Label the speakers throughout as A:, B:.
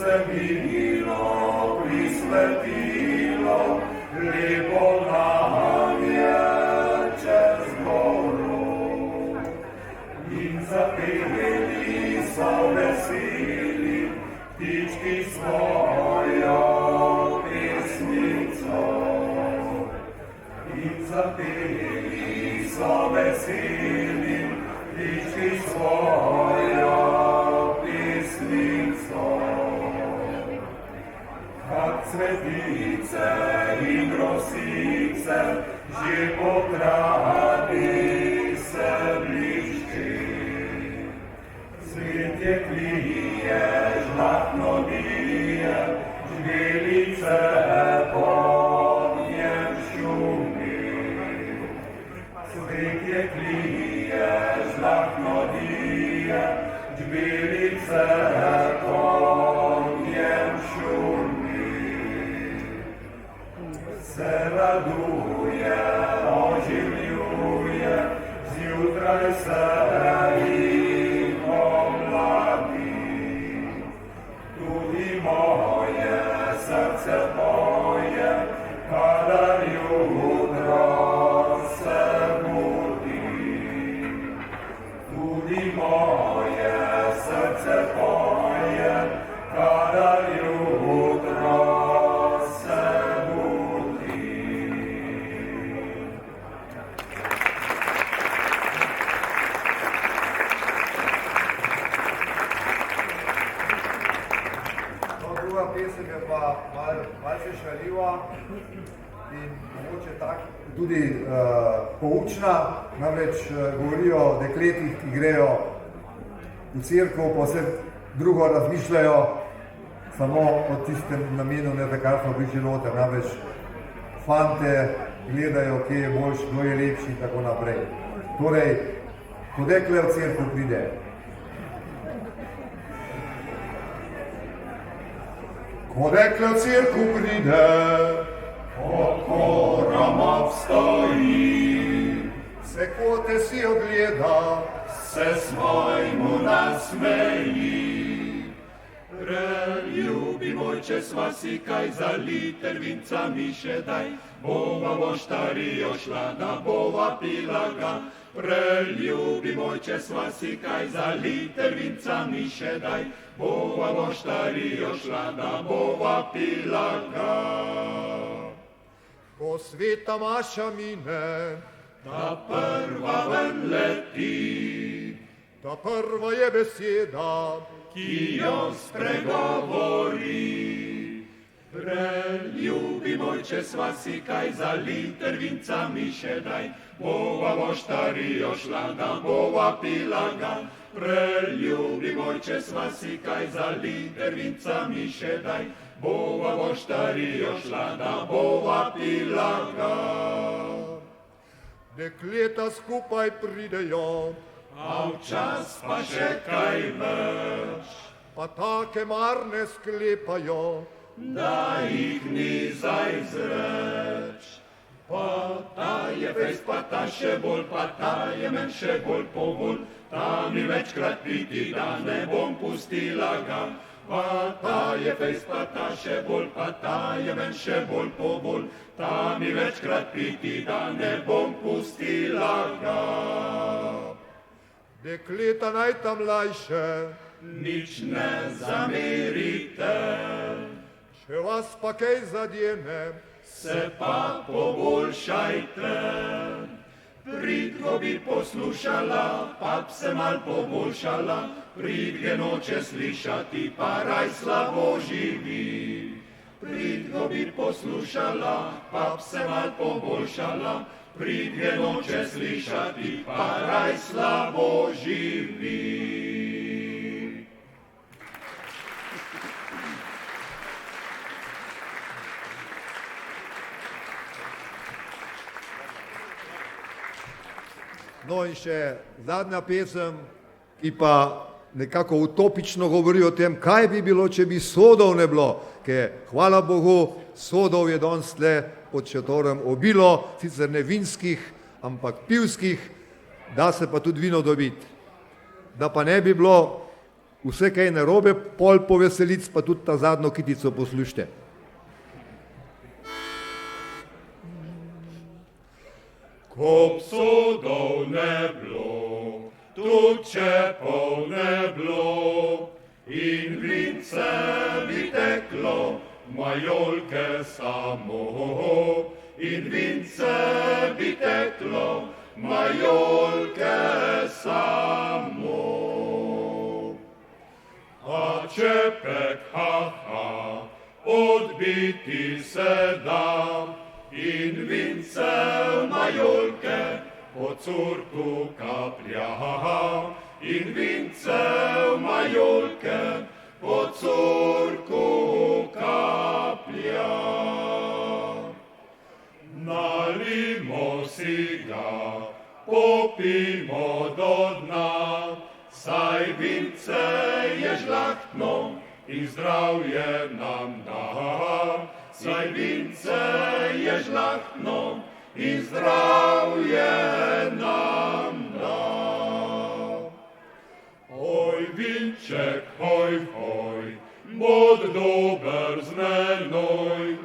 A: se milo prisvetilo, lepo nam je čez goro. In zapeli so veseli, ptički svojo pesnico. In zapeli so veseli, ptički svojo pesnico. Kak cvetice in rosice že po travi se blišči. Cvetje klije, žlahtno bije, žbelice pod njem šumi. Cvetje klije, žlahtno bije, žbelice pod njem šumi. Se raduje, oživljuje, zjutraj se jim omladi. Tudi moje srce poje, kadar jutro se budi. Tudi moje srce poje, kadar jutro se budi.
B: Druga pesem je pa malce šaljiva in mogoče tudi poučna, namreč govorijo o dekletih, ki grejo v cerkev, pa vse drugo razmišljajo, samo o tistem namenu, ne kar smo prišli noter, namreč fante gledajo, kje je boljši, kdo je lepši in tako naprej. Torej, ko dekle v cerkev pride, ko dekle v cerkev pride,
A: Od korama vstoji,
B: se kote si ogleda,
A: se svojmu nasmeji. Preljubi moj, če sva si kaj za liter vinca mi še daj, bova voštarijo šla, da bova pila ga. Preljubi moj, če sva si kaj za liter vinca mi še daj, bova voštarijo šla, da bova pila ga.
B: ko sveta maša mine,
A: Ta prva ven leti,
B: ta prva je beseda,
A: ki jo spregovori. Preljubi moj, če sva si kaj za liter vinca mi še daj, bova voštarijo šla, da bova pila ga. Preljubi moj, če sva si kaj za liter vinca mi še daj, bova voštarijo šla, da bova pila ga.
B: dekleta skupaj pridejo,
A: A včas pa še kaj več,
B: pa take marne sklepajo,
A: da jih ni za izreč. Pa ta je fejs, pa ta še bolj, pa ta je men še bolj povol, ta mi večkrat priti, da ne bom pustila ga. Pa ta je fejs, pa ta še bolj, pa ta je men še bolj povol, ta mi večkrat priti, da ne bom pustila ga.
B: dekleta najtamlajše,
A: Nič ne zamerite,
B: če vas pa kaj zadene,
A: se pa poboljšajte. Pridko bi poslušala, pa bi se mal poboljšala, pridge noče slišati, pa raj slabo živi. Pridko bi poslušala, pa bi se mal poboljšala, pridge noče slišati, pa raj slabo živi.
B: No in še zadnja pesem, ki pa nekako utopično govori o tem, kaj bi bilo, če bi sodov ne bilo, ker hvala Bogu, sodov je danes tle pod šotorom obilo, sicer ne vinskih, ampak pivskih, da se pa tudi vino dobiti. Da pa ne bi bilo vse kaj narobe, pol poveselic, pa tudi ta zadnjo kitico poslušajte.
A: Ko sodov ne bilo, tudi čepov ne bilo, in vince bi teklo, majolke samo. In vince bi teklo, majolke samo. A čepek, odbiti se da, in vince majolke po curku kaplja. In vince majolke po curku kaplja. Nalimo si ga, popimo do dna, saj vince je žlahtno in zdravje nam da. Saj vince je žlahtno in zdravje nam da. Oj, vinček, hoj, hoj, bod dober z menoj,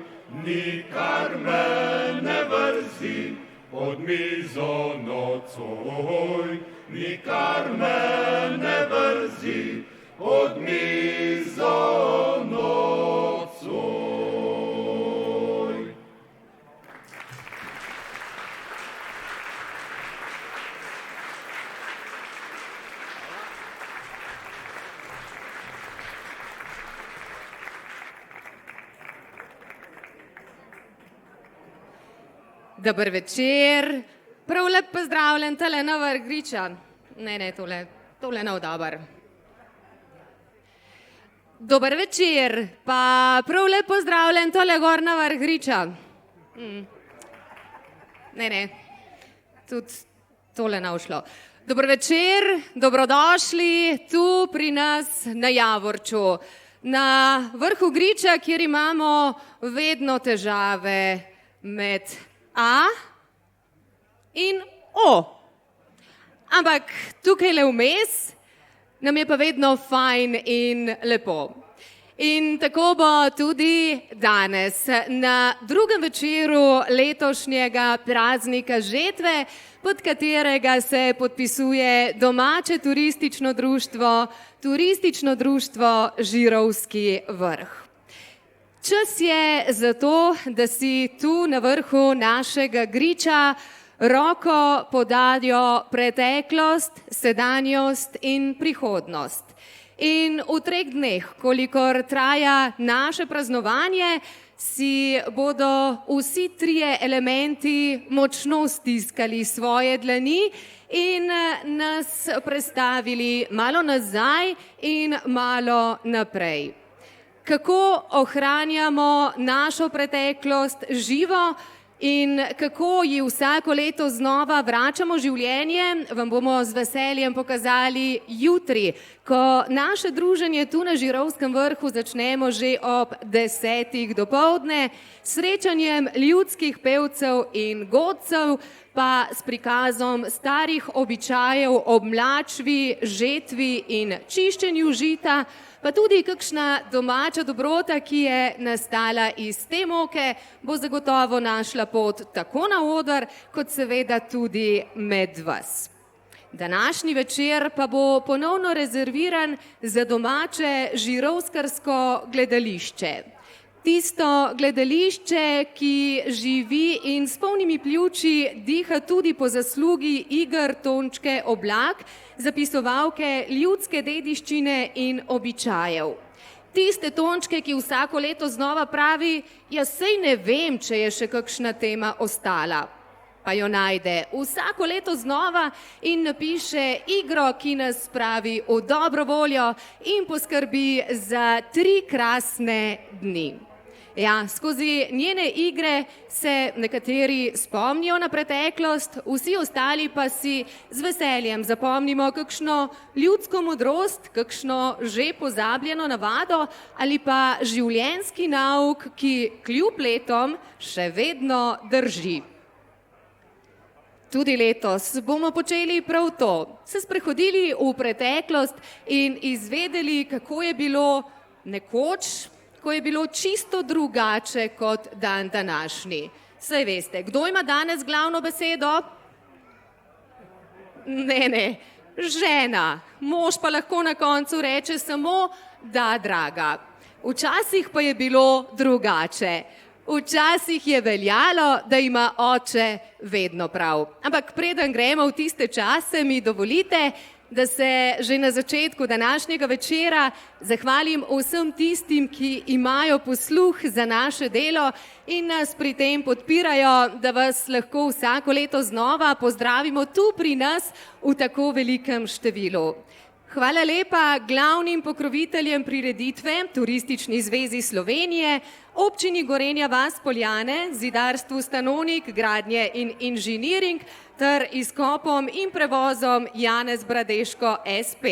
A: nikar me ne vrzi pod mizo nocoj. Nikar me ne vrzi pod mizo nocoj.
C: Dober večer, prav lep pozdravljen tale na vrh Griča. Ne, tole nov dober. Dober večer, pa prav lep pozdravljen tole gor na vrh Griča. Ne, tudi tole ne ušlo. Dober večer, dobrodošli tu pri nas na Javorču. Na vrhu Griča, kjer imamo vedno težave med A in O. Ampak tukaj le vmes nam je pa vedno fajn in lepo. In tako bo tudi danes na drugem večeru letošnjega praznika žetve, pod katerega se podpisuje domače turistično društvo Žirovski vrh. Čas je za to, da si tu na vrhu našega Griča roko podajo preteklost, sedanjost in prihodnost. In v 3 dneh, kolikor traja naše praznovanje, si bodo vsi 3 elementi močno stiskali svoje dlani in nas prestavili malo nazaj in malo naprej. Kako ohranjamo našo preteklost živo in kako ji vsako leto znova vračamo življenje, vam bomo z veseljem pokazali jutri, ko naše druženje tu na Žirovskem vrhu začnemo že ob 10. dopoldne, srečanjem ljudskih pevcev in godcev, pa s prikazom starih običajev ob mlačvi, žetvi in čiščenju žita, pa tudi kakšna domača dobrota, ki je nastala iz te moke, bo zagotovo našla pot tako na oder, kot seveda tudi med vas. Današnji večer pa bo ponovno rezerviran za domače žirovskarsko gledališče. Tisto gledališče, ki živi in s polnimi pljuči diha tudi po zaslugi iger Tončke Oblak, zapisovalke ljudske dediščine in običajev. Tiste Tončke, ki vsako leto znova pravi, jaz sej ne vem, če je še kakšna tema ostala. Pa jo najde vsako leto znova in napiše igro, ki nas spravi v dobro voljo in poskrbi za 3 krasne dni. Ja, skozi njene igre se nekateri spomnijo na preteklost, vsi ostali pa si z veseljem zapomnimo kakšno ljudsko modrost, kakšno že pozabljeno navado ali pa življenjski nauk, ki kljub letom še vedno drži. Tudi letos bomo počeli prav to. Se sprehodili v preteklost in izvedeli, kako je bilo nekoč, ko je bilo čisto drugače kot dan današnji. Saj veste, kdo ima danes glavno besedo? Ne, žena. Mož pa lahko na koncu reče samo, da, draga. Včasih pa je bilo drugače. Včasih je veljalo, da ima oče vedno prav. Ampak preden gremo v tiste čase, mi dovolite, da se že na začetku današnjega večera zahvalim vsem tistim, ki imajo posluh za naše delo in nas pri tem podpirajo, da vas lahko vsako leto znova pozdravimo tu pri nas v tako velikem številu. Hvala lepa glavnim pokroviteljem prireditve, Turistični zvezi Slovenije, Občini Gorenja vas Poljane, Zidarstvu Stanovnik, Gradnje in inženiring ter izkopom in prevozom Janez Bradeško SP.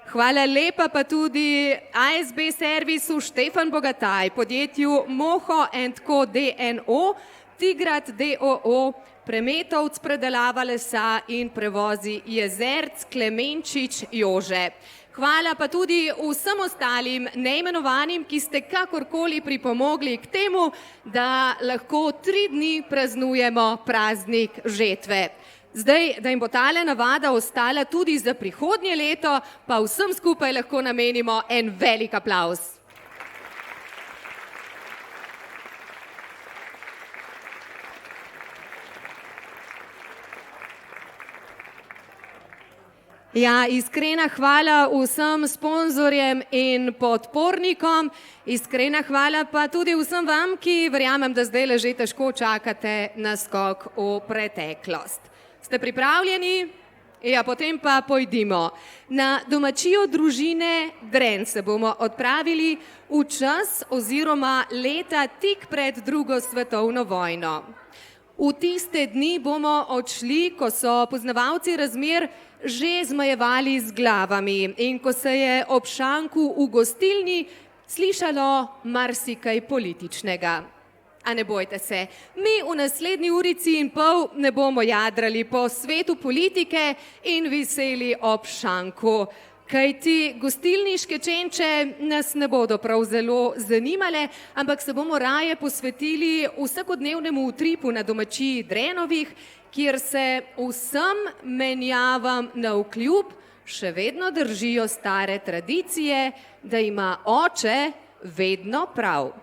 C: Hvala lepa pa tudi ASB servisu Štefan Bogataj, podjetju Moho & Co. DNO, Tigrat DOO, Premetovc predelava lesa in prevozi Jezerc Klemenčič Jože. Hvala pa tudi vsem ostalim neimenovanim, ki ste kakorkoli pripomogli k temu, da lahko 3 dni praznujemo praznik žetve. Zdaj, da jim bo tale navada ostala tudi za prihodnje leto, pa vsem skupaj lahko namenimo en velik aplavz. Ja, iskrena hvala vsem sponzorjem in podpornikom, iskrena hvala pa tudi vsem vam, ki verjamem, da zdaj že težko čakate na skok v preteklost. Ste pripravljeni? Ja, potem pa pojdimo. Na domačijo družine Dren se bomo odpravili v čas oziroma leta tik pred drugo svetovno vojno. V tiste dni bomo odšli, ko so poznavalci razmer že zmajevali z glavami in ko se je ob šanku v gostilni slišalo marsikaj političnega. A ne bojte se, mi v naslednji urici in pol ne bomo jadrali po svetu politike in viseli ob šanku. Kajti gostilniške čenče nas ne bodo prav zelo zanimale, ampak se bomo raje posvetili vsakodnevnemu utripu na domačiji Drenovih, kjer se vsem menjavam navkljub še vedno držijo stare tradicije, da ima oče vedno prav.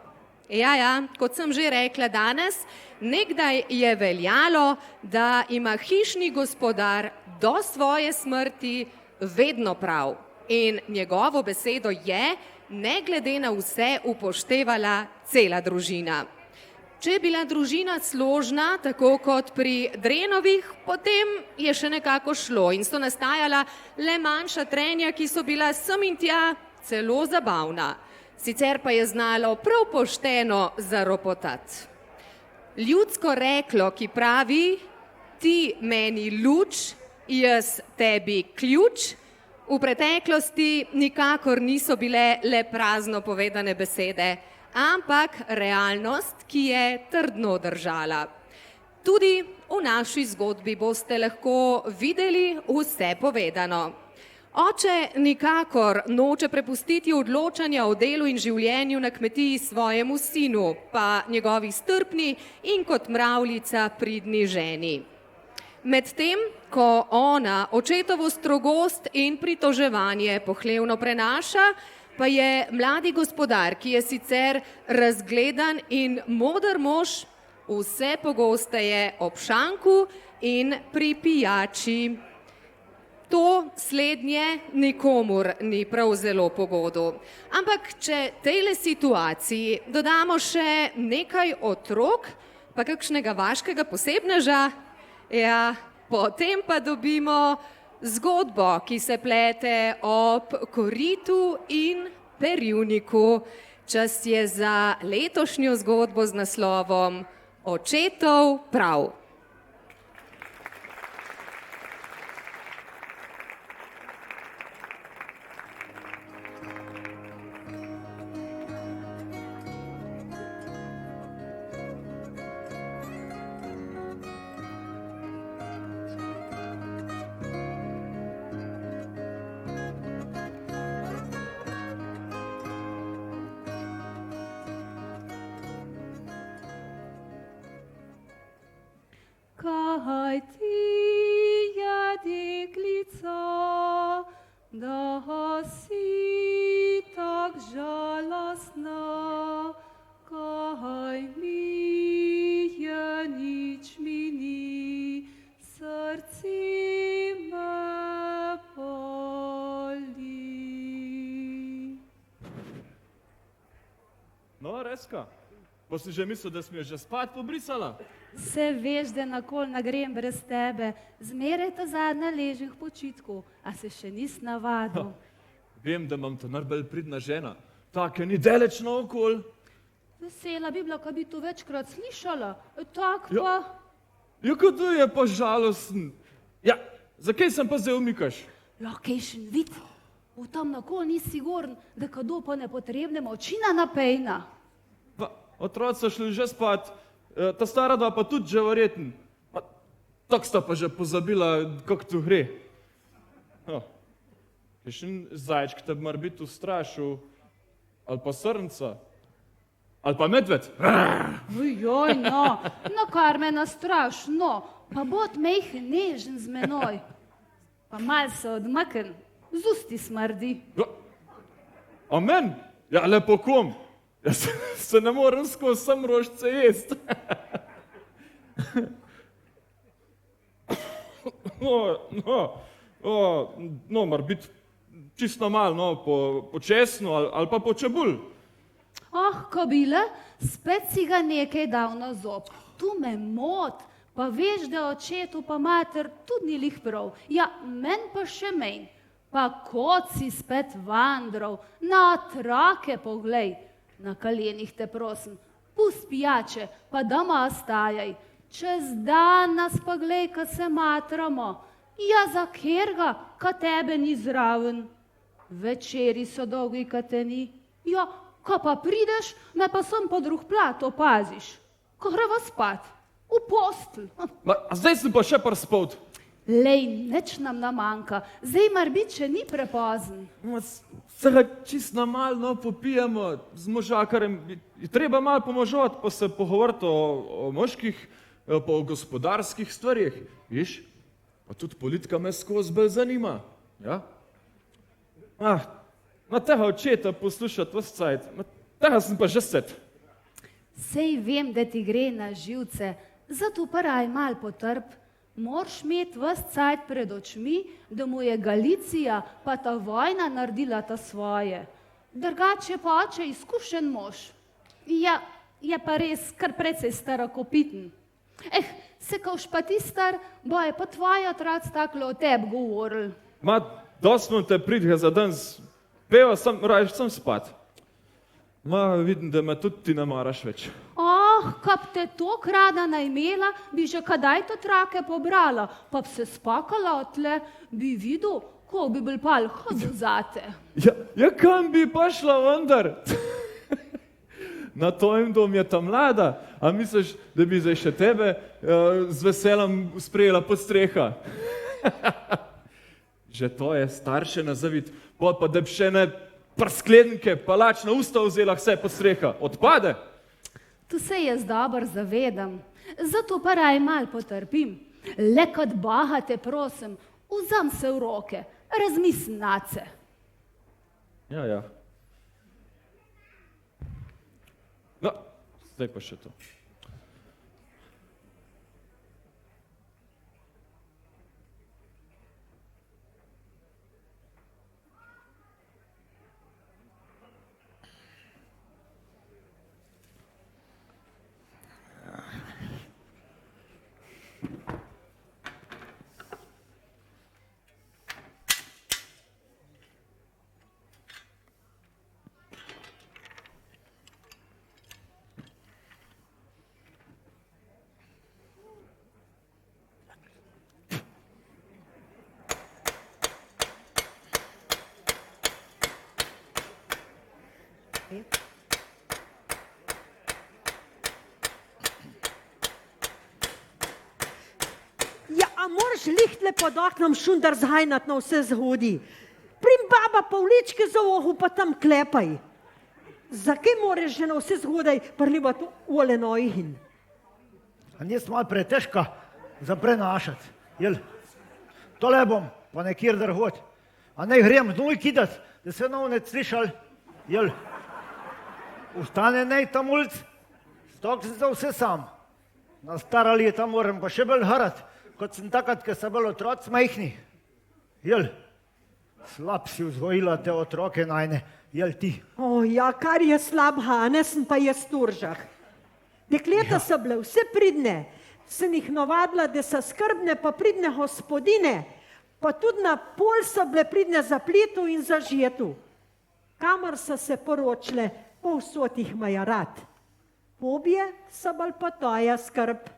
C: Ja, kot sem že rekla danes, nekdaj je veljalo, da ima hišni gospodar do svoje smrti vedno prav in njegovo besedo je, ne glede na vse, upoštevala cela družina. Če je bila družina složna, tako kot pri Drenovih, potem je še nekako šlo in so nastajala le manjša trenja, ki so bila sem in tja celo zabavna. Sicer pa je znalo prav pošteno zaropotati. Ljudsko reklo, ki pravi, ti meni luč, jaz tebi ključ, v preteklosti nikakor niso bile le prazno povedane besede, ampak realnost, ki je trdno držala. Tudi v naši zgodbi boste lahko videli vse povedano. Oče nikakor noče prepustiti odločanja o delu in življenju na kmetiji svojemu sinu, pa njegovi strpni in kot mravljica pridni ženi. Medtem, ko ona očetovo strogost in pritoževanje pohlevno prenaša, pa je mladi gospodar, ki je sicer razgledan in moder mož, vse pogosteje ob šanku in pri pijači. To slednje nikomur ni prav zelo pogodu. Ampak če tejle situaciji dodamo še nekaj otrok, pa kakšnega vaškega posebneža, ja, potem pa dobimo zgodbo, ki se plete ob koritu in perivniku. Čas je za letošnjo zgodbo z naslovom Očetov prav. kaj ti je deklica, da si tak žalostna, kaj mi je nič mi ni, srci me boli.
A: No, Reska, pa si že mislil, da si mi jo že spat pobrisala?
D: Se veš, da nakol ne grem brez tebe. Zmeraj ta zadnja ležim v počitku, a se še nis navadil.
A: Vem, da imam to najbolj pridna žena. Take ni daleč naokol.
D: Vesela bi bila, ko bi to večkrat slišala. Tak pa...
A: Ja, kot je pa žalosten. Ja, zakaj sem pa zdaj umikaš?
D: Lokejšen vid. V tam nakol nisi siguren, da kado pa nepotrebne očina napejna.
A: Pa, otroci so šli že spat, ta stara dva pa tudi že verjetno. Tak sta pa že pozabila, kako tu gre. Kakšen zajčk te bi mar biti ustrašil, ali pa srnca, ali pa medved.
D: Joj, no, no kar me nastraš, no, pa bod mejhen nežen z menoj. Pa mal se odmakn, z usti smrdi.
A: Amen? Ja, lepo kom. Jaz se ne morem skozi sam rožce jest. No, mar biti čisto malo, no, po česnu ali pa po čebulj.
D: Kobile, spet si ga nekaj dal na zob. Tu me mot, pa veš, da očetu pa mater tudi ni lih prav. Ja, men pa še menj. Pa kot si spet vandrov, na otroke poglej. Na kolenih te prosim, pust pijače, pa doma ostajaj. Čez dan nas pa glej, ko se matramo. Ja, za kerga, ka tebe ni zraven. Večeri so dolgi, ka te ni. Ja, ko pa prideš, me pa sem po drug plat opaziš. Ko greva spat, v postelj.
A: A zdaj sem pa še prspot.
D: Lej, neč nam namanjka, zdaj mar biti še ni prepozen.
A: Se ga čist na malo, no, popijemo z možakarjem. Je treba malo pomožati, pa se pogovoriti o moških, pa o gospodarskih stvarih. Viš, pa tudi politika me skozi bolj zanima. Ja? Na tega očeta poslušati vas cajt, tega sem pa že set.
D: Sej vem, da ti gre na živce, zato pa raj mal potrp. Moraš imeti vas cajt pred očmi, da mu je Galicija pa ta vojna naredila ta svoje. Drugače pa oče izkušen mož. Ja, je pa res kar precej starakopiten. Se kauš pa ti star, boje pa tvoj otroc taklo o tebi govoril.
A: Dosmo te pridhe za danes, peva sem, rajš sem spat. Vidim, da me tudi ti ne maraš več.
D: Kap te tok rada najmela, bi že kadaj to trake pobrala, pa bi se spakala otle, bi videl, ko bi bil pal hodil zate.
A: Ja, kam bi pa šla vendar? Na tvojem dom je ta mlada, a misliš, da bi zdaj še tebe z veselem sprejela pod streha? Že to je starše nazavit, pa da bi še ne prsklenke, palač na usta vzela vse pod streha. Odpade?
D: Tu se jaz dobro zavedam, zato pa raj mal potrpim. Le kot Boga te prosim, vzam se v roke, razmisli nace.
A: Ja. No, zdaj pa še to.
E: Ja, a moraš lihtle pod oknom šundar zhajnat na vse zgodi. Prim baba Pavličke za ohu pa tam klepaj. Zakaj moraš že na vse zgodaj prlivati ole noihin?
F: A nis malo pretežka? za prenašati. Jel? Tole bom, pa nekjer drugod. A ne grem znoj kidati, da se ne slišal. Jel? Ustane nej tam ulic, stok sem za vse sam. Na stara leta moram pa še bolj harati, kot sem takrat, ko so bili otroci majhni. Jel? Slab si vzgojila te otroke najne, jel ti?
E: Ja, kar je slab Hanesen, pa je Storžak. Dekleta so bile vse pridne, sem jih navadila, da so skrbne pa pridne gospodine, pa tudi na pol so bile pridne za pletu in za žetu. Kamor so se poročile, povsod jih imajo rad. Pobje so bolj pa toja skrb.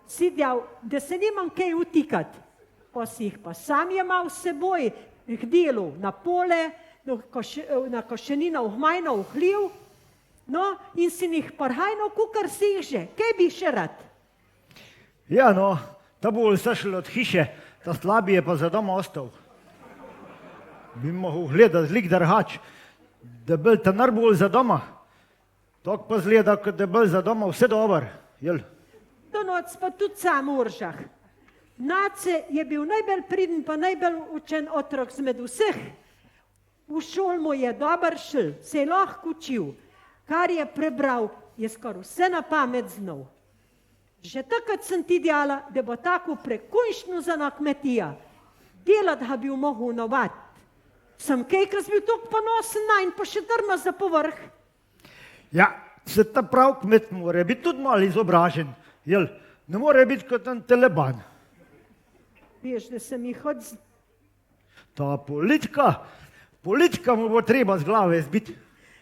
E: Si djal, da se nimam kaj utikati, pa si jih pa sam jemal s seboj k delu na pole, na košenino, v hmajno, v hliv, no, in si jih parhajno, kukar si jih že, kaj bi še rad?
F: Ja, no, ta bolj sešel od hiše, ta slabi je pa za doma ostal. Bi mogel gledati zlik drhač, da bil ta najbolj za doma. Tok pa zgleda, da bil za doma vse dober, jel?
E: Do noc pa tudi sam Uržah. Nace je bil najbolj priden pa najbolj učen otrok zmed vseh. V šol mu je dober šel, se je lahko učil. Kar je prebral, je skoraj vse na pamet znal. Že takrat sem ti djala, da bo tako prekončno za na kmetija. Delat ga bi mogel novat. Sem kaj, ko si bil toliko ponosen najn, pa še drma za povrh.
F: Ja, se ta prav kmet mora biti tudi malo izobražen, jel? Ne more biti kot en teleban.
E: Veš, da sem jih
F: Ta politika mu bo treba z glave zbiti.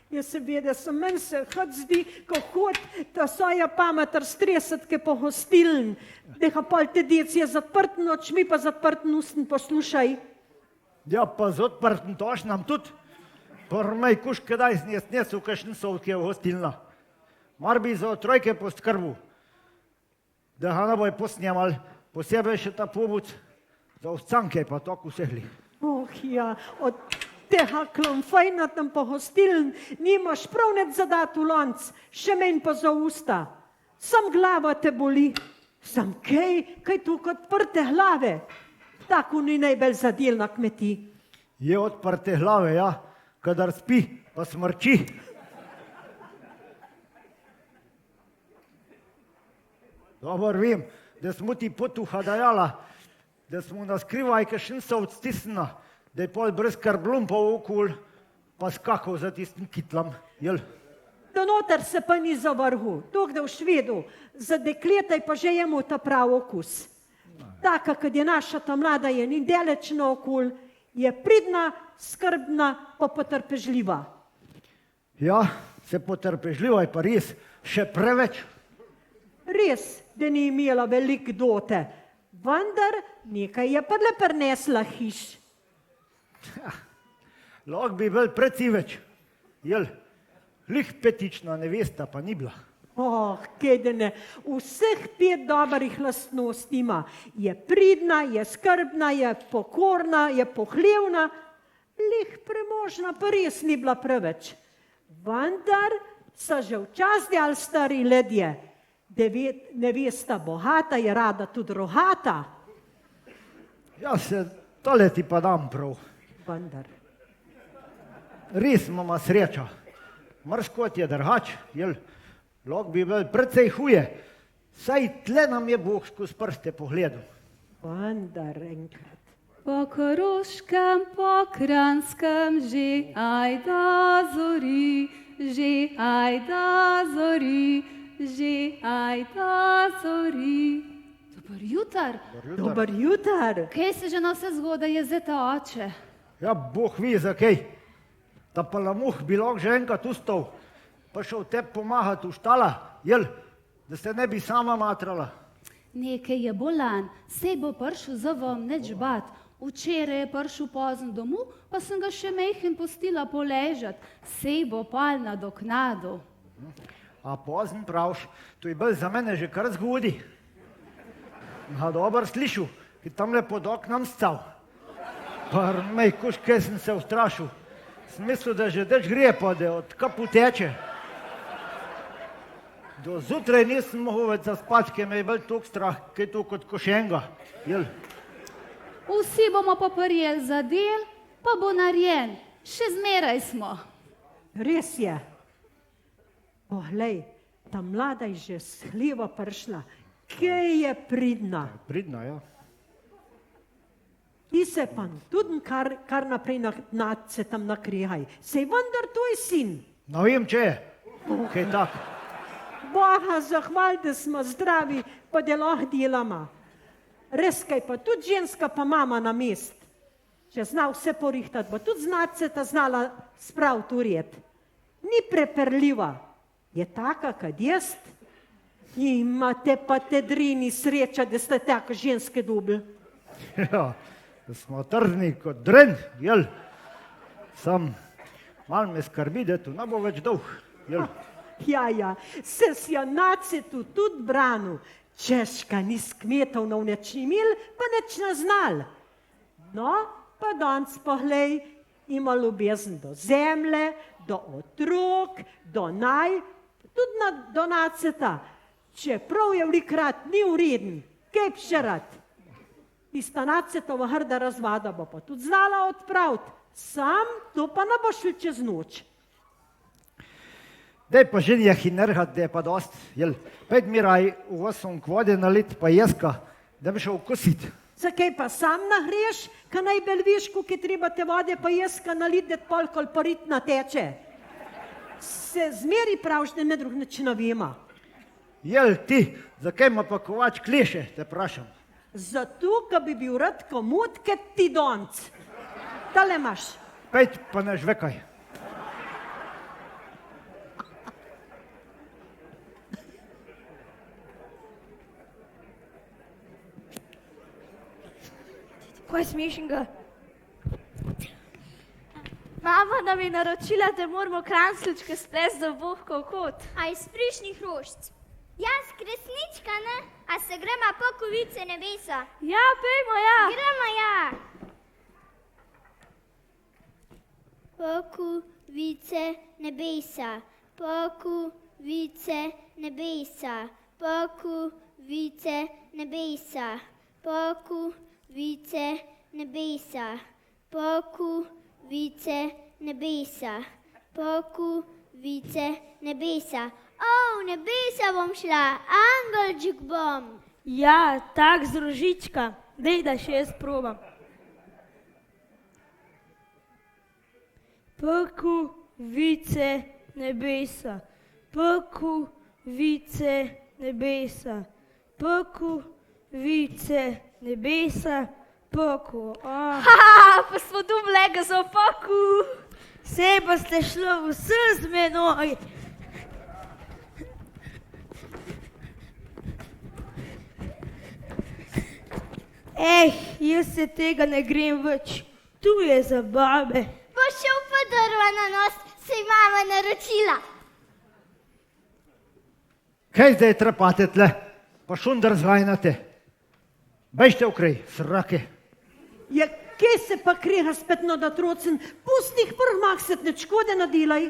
E: Jaz se ve, da so meni se zdi, ko hod, ta svoja pametar stresetke po hostiln, da ga pol te deci je zaprten očmi, pa zaprten usten, poslušaj.
F: Ja, pa z odprtim tošnam tudi. Prmej kuš kdaj snesel kakšen sol, ki je v hostilna. Mar bi za otrojke poskrbel, da ga ne bojo posnjemal, posebej še ta pobuc, za ovcanke pa tako vsehli.
E: Ja, od tega klomfajna tam po hostiln nimaš prav net zadat v lonc, še menj pa za usta. Sam glava te boli, sam kaj tu kot prte glave. Tako ni najbolj zadel na kmetiji.
F: Je odprte glave, ja, kadar spi, pa smrči. Dobar vem, da smo ti potuha dajala, da smo naskrivaj kakšen sovc stisnila, da je pol brez karblumpa okol, pa skakal za tistim kitlam, jel?
E: Do noter se pa ni zavrhu, dokde v Švedu, za dekletaj pa že jemu ta prav okus. Taka, kad je naša ta mlada, je ni deleč naokol, je pridna, skrbna, pa potrpežljiva.
F: Ja, se potrpežljiva je pa res, še preveč.
E: Res, da ni imela veliko dote, vendar nekaj je pa le prinesla hiš.
F: Lahko bi bil precej več, jel? Lih petična nevesta pa ni bila.
E: Kedene, vseh 5 dobrih lastnosti ima. Je pridna, je skrbna, je pokorna, je pohlevna, lih premožna pa res ni bila preveč. Vendar so že včas djal stari ledje, nevesta bogata je rada tudi rogata.
F: Ja, se tole ti pa dam prav.
E: Vendar.
F: Res imamo sreča. Mrskot je drhač, jel? Lahko bi bil precej huje. Saj tle nam je Bog skozi prste pogledal.
E: Vendar enkrat.
D: Po Koroškem, po Kranjskem, že ajda zori, že ajda zori, že ajda zori. Dobar jutar.
E: Dobar jutar.
D: Kaj se že na vse zgodaj je zeta oče?
F: Ja, Bog ve za kaj. Ta palamuh bi lahko že enkrat ustal, pa šel tebi pomagati v štala, jel? Da se ne bi sama matrala.
D: Nekaj je bolan, sej bo prišel za vam, neč bat. Včeraj je prišel pozno domov, pa sem ga še mejhen pustila poležati. Sej bo pal na doknadu.
F: A pozn pravš, to je bil za mene že kar zgodi. Ga dober slišal, ki tamle pod oknom stal. Prmej kuš, kaj sem se ustrašil. Sem mislil, da že deč gre pa, da od kapu teče. Do zjutraj nisem mogel več zaspati, ker me je bolj tok strah, kaj to kot košenga. Jel?
D: Vsi bomo pa prijeli za del, pa bo narejen. Še zmeraj smo.
E: Res je. Poglej, ta mlada je že s hljeva prišla. Kaj je pridna.
F: Pridna, ja.
E: Ti se pa tudi kar naprej nad se tam nakrihaj. Sej vendar tvoj sin.
F: Ne vem, če je. Kaj tak.
E: Boga zahval, da smo zdravi, pa da lahko delamo. Res kaj pa tudi ženska pa mama na mest. Če zna vse porihtati, bo tudi znati se ta znala spraviti v red. Ni preperljiva. Je taka, kad jaz. Imate pa te drini sreča, da ste tako ženske dobili.
F: Ja, da smo trdni kot dren, jel? Sam malo me skrbi, da tu ne bo več dolg, jel?
E: Ja, se si jo nacetu tudi branil. Češka ni s kmetov na neč imel, pa neč ne znal. No, pa danes poglej, ima ljubezen do zemlje, do otrok, do tudi do naceta. Čeprav je velikrat ni ureden, kaj bi še rad. Tista nacetova hrda razvada bo pa tudi znala odpraviti. Sam to pa ne bo šel čez noč.
F: Daj pa ženjah in nerhat, da je pa dost, jel? Pejď mi raj v 8 vode nalit pa jeska, da bi šel kosit.
E: Zakaj pa sam nahreš, ka najbolj viš, koliko je treba te vode pa jeska nalit, da pol kolporit nateče. Se zmeri praviš, da ne drug nič ne vema.
F: Jel ti, zakaj ma pa kovač kleše, te prašam?
E: Zato, ka bi bil rad komod, ket ti donc. Tale imaš.
F: Pejď pa ne žvekaj.
G: Kaj smešnega? Mama nam je naročila, da moramo krancličke splesti za bohkov kot.
H: A iz frišnih rošč. Jaz, kresnička, ne? A se gremo po kovice nebesa?
G: Ja, pejmo, ja.
H: Gremo, ja. Pokuvice nebesa, pokuvice nebesa, pokuvice nebesa, pokuvice nebesa, pokuvice nebesa, pokuvice nebesa. O, v nebesa bom šla, angelček bom.
G: Ja, tak z rožička. Dej, da še jaz probam. Pokuvice nebesa, pokuvice nebesa, pokuvice nebesa,
H: Pa smo dublega za poku.
G: Sej pa ste šlo vse z menoj. Jaz se tega ne grem več. Tu je za babe.
H: Bo šel pa drva na nos, se je mama naročila.
F: Kaj zdaj trepate tle? Pa šundar zgajnate. Bežte v kraj, srake.
E: Ja, kje se pa kriha spet nad otrocem? Pusti jih prmah se ne škode nadelaj.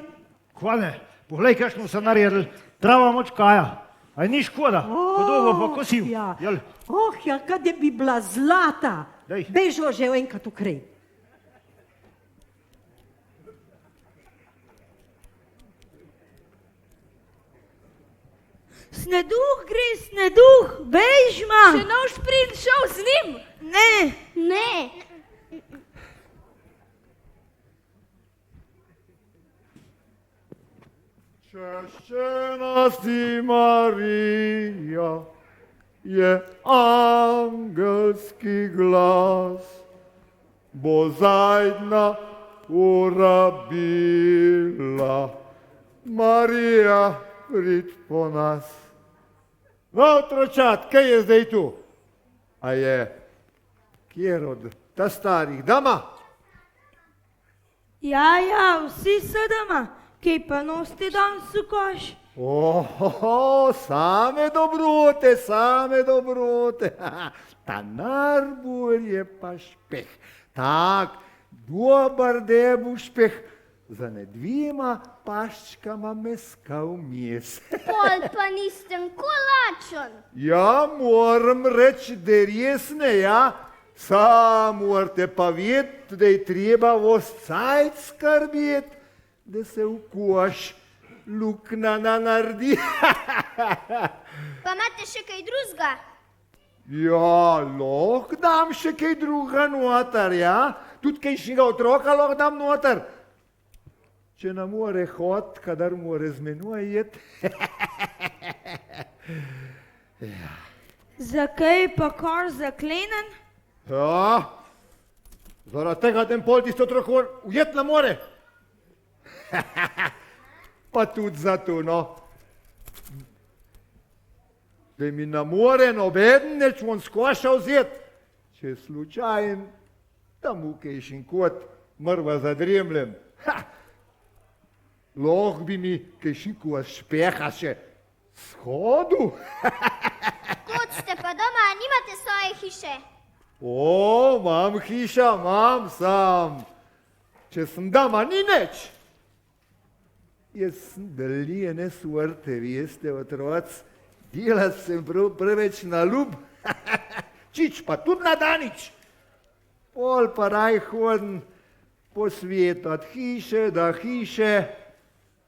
F: Kvane, poglej, kaj smo se naredili. Trava moč kaja. A ni škoda, podobo pa kosil.
E: Ja,
F: Jel?
E: kad je bi bila zlata.
F: Dej.
E: Bežo že enkrat v kraj.
G: Sneduh gre, sneduh, bežma.
H: Še nov šprint šel z njim?
G: Ne.
H: Ne.
A: Češčena si Marija, je angelski glas, bo zajdna ura bila. Marija, prid po nas. No, otročat, kaj je zdaj tu? A je kjer od ta starih dama?
G: Ja, vsi so doma. Kaj pa noste danes v koš?
A: Same dobrote, same dobrote. Ta najbolj je pa špeh. Tak, dober debel špeh, za ne dvema paščkama meska vmes.
H: Pol pa nisem kolačen.
A: Ja, moram reči, da je res ne, ja. Sam morate pa vedeti, da je treba vas cajt skrbeti, da se v koš luknja naredi.
H: Pa imate še kaj drugega?
A: Ja, lahko dam še kaj druga noter, ja. Tudi kaj šega otroka lahko dam noter. Če ne more hod, kadar more z menoj jet. Ja.
G: Zakaj pa kar zaklenen?
A: Ja, zaradi tega ten pol tisto otrok ujet ne more. Pa tudi zato, no. Da mi ne more nobeden neč von skoša vzet, če slučajen, tam v kejšen kot mrva zadremljem. Lahko bi mi kejšen kot špeha še shodu.
H: Kot ste pa doma, nimate svoje hiše?
A: O, imam hiša, imam sam. Če sem doma, ni neč. Jaz sem daljene sorte, veste, otroc. Delat sem preveč na ljub. Čič pa tudi na danič. Pol pa raj hodim po svetu od hiše do hiše,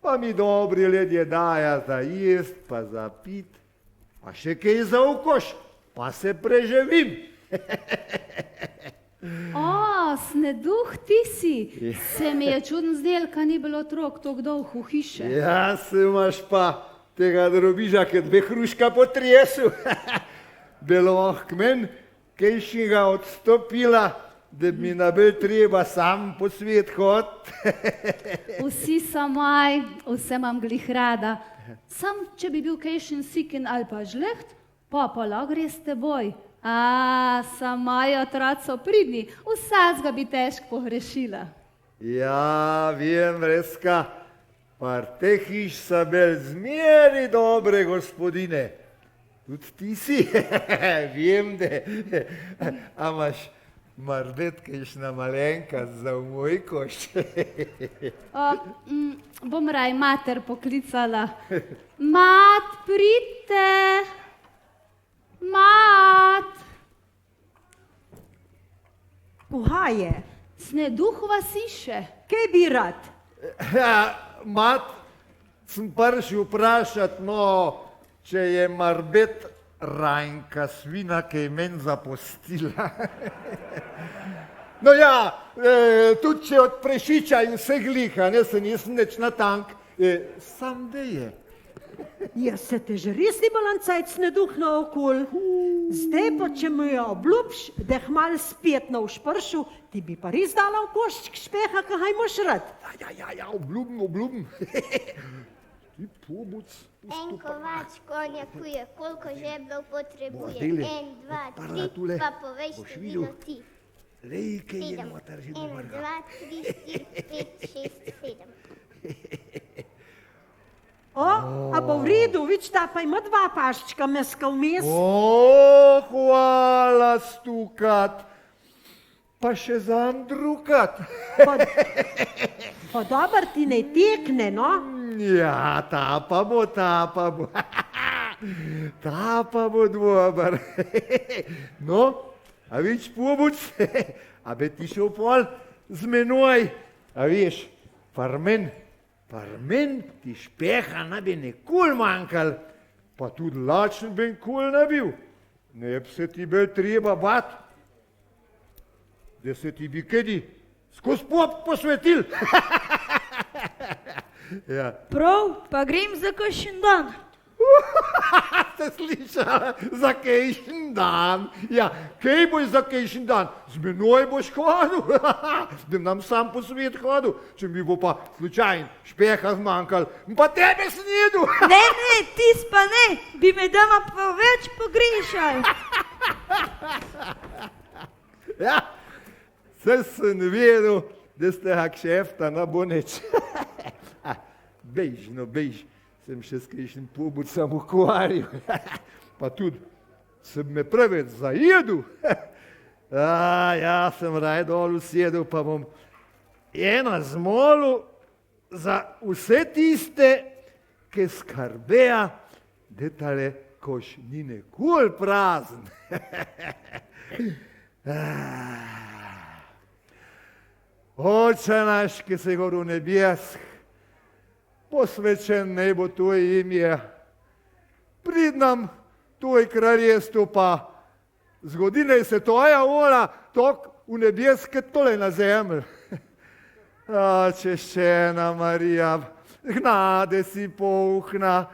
A: pa mi dobri ljudje daja za jest, pa za pit, pa še kaj za ukoš, pa se preživim.
D: O, Sneduh, ti si. Se mi je čudno zdel, ka ni bilo otrok tako dolgo v hiše.
A: Ja, se imaš pa tega drobiža, ki dve hruška potresu. Bilo k men, kejšega odstopila, da bi mi nabil treba sam po svet hod.
D: Vsi so moj, vse imam glih rada. Sam, če bi bil kejšen siken ali pa žleht, pa lahko greš s teboj. A, sam moji otroci so pridni, vsakega bi težko pogrešila.
A: Ja, vem, Reska, par te hiš so bili zmeri dobre gospodine. Tudi ti si, vem, da. A imaš marbet kajšna malenka za v moj koš?
D: Bom raj mater poklicala. Mat, pridite! Mat!
E: Kuha je?
D: Sneduh vas iše.
E: Kaj bi rad?
A: Ja, mat, sem prišel vprašat, no, če je marbet Rajnka svina, ki je men zapustila. No ja, tudi če od prešiča in vse gliha, ne, se nisem neč na tank, sam da je.
E: Ja, se te že res ni balancajt Sneduh naokol. Zdaj pa, če mu jo obljubš, da je hmal spet na ušpršu, ti bi pa res dala v koščk špeha, kaj imaš rad.
A: Ja, obljubim. Ti pobuc.
H: En kovač konjaku je, koliko žeblov potrebuje.
A: Dele,
H: 1, 2,
A: odprla
H: 3,
A: tule,
H: pa povej
A: boš
H: število
A: videl.
H: ti.
A: Lej, kaj je
H: 7,
A: noter že
H: 1,
A: dobrega.
H: 2, 3, 4, 5, 6, 7.
E: O, a bo v redu, vič ta pa ima 2 paščka meska vmes.
A: O, hvala stukat, pa še zanj drugat.
E: Pa dober ti ne tekne, no?
A: Ja, ta pa bo. Ta pa bo dober. No, a vič pobuc, a bi ti šel pol z menoj, a viš, par men ti špeha ne bi nikoli manjkal, pa tudi lačen bi nikoli ne bil. Ne bi se ti bil treba bat, da se ti bi kedi skozi pop posvetil. Ja.
G: Prav, pa grem za kakšen dan.
A: Ste slišali, za kejšen dan? Ja, kaj boš za kejšen dan? Z menoj boš hodil, da nam sam po svet hodil. Če mi bo pa slučajen špeha zmanjkal, pa tebe snedu.
G: Ne, tis pa ne, bi me doma pa več pogrešal.
A: Ja, vse sem vedel, da ste hak šefta, ne bo neč. Bejž, sem še s kajšnim pobucam ukvaril, pa tudi sem me preveč zajedel. Ja, sem raj dol usedel, pa bom eno zmolil,
B: za vse tiste, ki skrbejo, da tale koš ni nikoli prazen. Oče naš, ki si gor v nebesih, posvečen naj bo tvoje ime. Prid nam tvoj kraljestvo, pa zgodi naj se tvoja vola, tok v nebes, kot tole na zemlji. Češčena Marija, gnade si polna,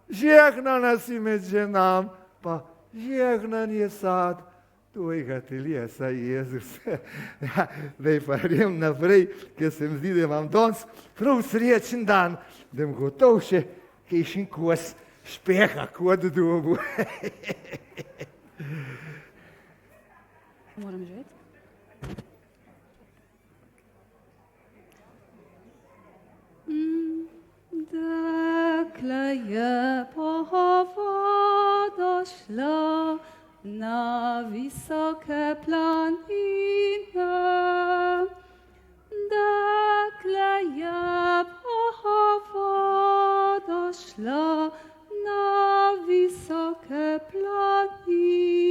B: žehnana si med ženam, pa žehnan je sad tvojega telesa, Jezus. Daj pa grem naprej, ker se mi zdi, da imam danes prav srečen dan, da bom gotov še kakšen kos špeha kot dobu.
D: Moram živeti? Dakle je po vodo šla na visoke planine. Dakle je po vodo šla na visoke planine.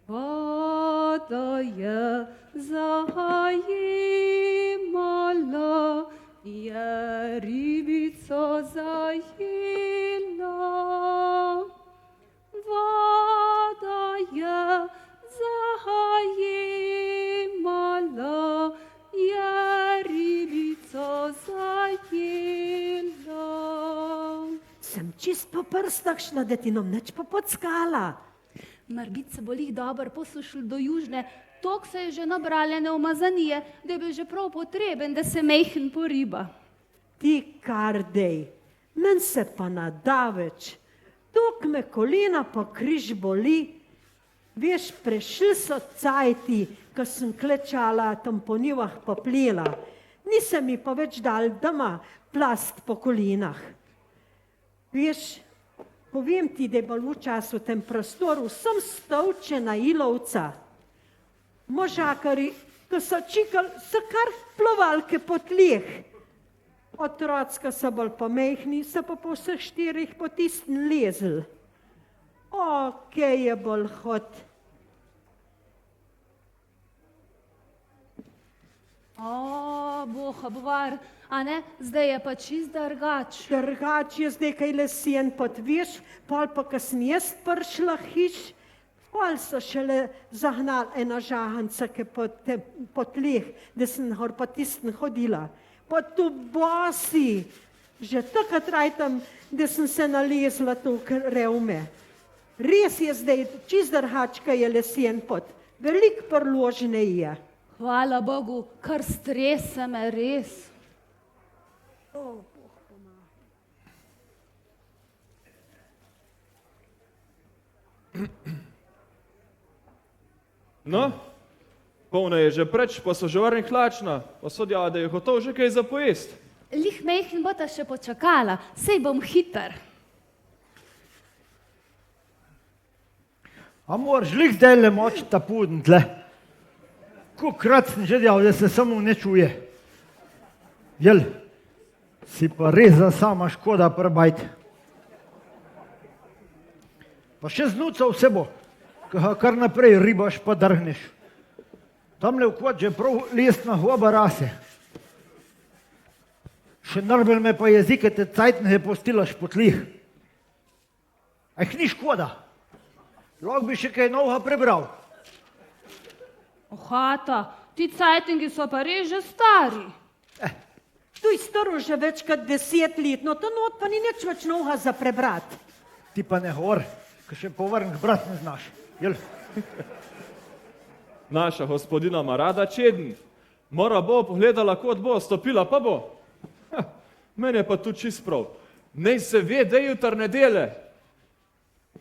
D: Vodo je zajemala, je ribico zajela. Voda je zajemala, je ribico zajela.
E: Sem čist po prstah šla, da ti nam neč pa podskala.
D: Morbit se bo lih dober posušil do južne, tok se je že nabraljene umazanije, da je bil že prav potreben, da se mejhen poriba.
E: Ti kar dej, men se pa nadaveč. Tok me kolena pa križ boli. Veš, prešli so cajti, ko sem klečala tam po njivah pa plela. Nisem mi pa več dal doma plast po kolinah. Veš, povem ti, da je bil v času tem prostoru sem stolčena ilovca. Možakari, ko so čikali, so kar plovalke po tleh. Otrocka so bolj pomejhni, so pa po vseh štirih po tistem lezli. Kje je bolj hod.
D: Boh obvar, a ne, zdaj je pa čist drugač.
E: Drugač je zdaj kaj lesen pot, veš, pol pa ko sem jaz prišla hiš, pol so šele zahnali ena žahanca, ki po tleh, da sem hor po tistem hodila. Pa tu bosi, že takrat rajtam, da sem se nalezla tu revme. Res je zdaj, čist drugačka je lesen pot, veliko prložne je.
D: Hvala Bogu, kar strese me res.
I: No, polna je že preč, pa so že varnih hlačna, pa so djava, da je hotov že kaj za pojest.
D: Lih mejhen bo ta še počakala, sej bom hiter.
F: A moraš lih zdaj le moč ta puden tle. Kolikrat sem že djal, da se samo ne čuje. Jel, si pa res za sama škoda prebajt. Pa še znuca vse bo, kar naprej ribaš pa drhneš. Tamle v kvot že prav lesna hoba rase. Še narbel me pa jezike te cajtne postilaš po tlih. A jih ni škoda. Lahko bi še kaj novega prebral.
D: Ohata, ti cajtingi so pa res že stari.
E: Tu je staro že več kot 10 let, no to not pa ni nič več novega za prebrat.
F: Ti pa ne govor, ko še povrnih brat ne znaš. Jel?
I: Naša gospodina ima rada čeden. Mora bo pogledala, kot bo, stopila pa bo. Mene pa tu čist prav. Nej se ve, da je jutar nedele.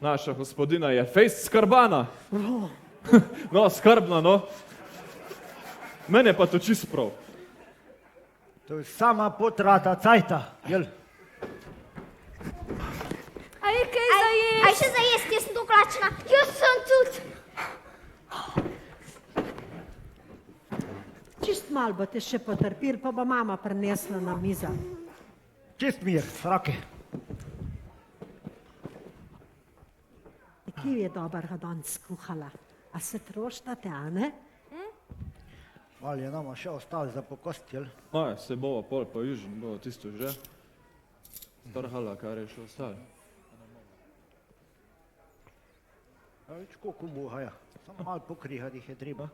I: Naša gospodina je fejst skrbana. No, skrbna, no. Mene pa to čist prav.
F: To je sama potrata cajta, jel?
G: A je kaj za jesti? Aj še za jesti, jaz sem tu klačna. Jaz sem tudi.
E: Čist malo boste še potrpili, pa bo mama prinesla na mizo.
F: Čist mir, roke.
E: Kje je dobrega danes skuhala? A se troštate, a ne?
F: Malo je nama še ostalo za pokost, jel?
I: Aj, se bova pol po južni, bova tisto že strhala, kar je še ostalo.
F: A več koliko boha, ja. Samo malo pokrihati jih je treba.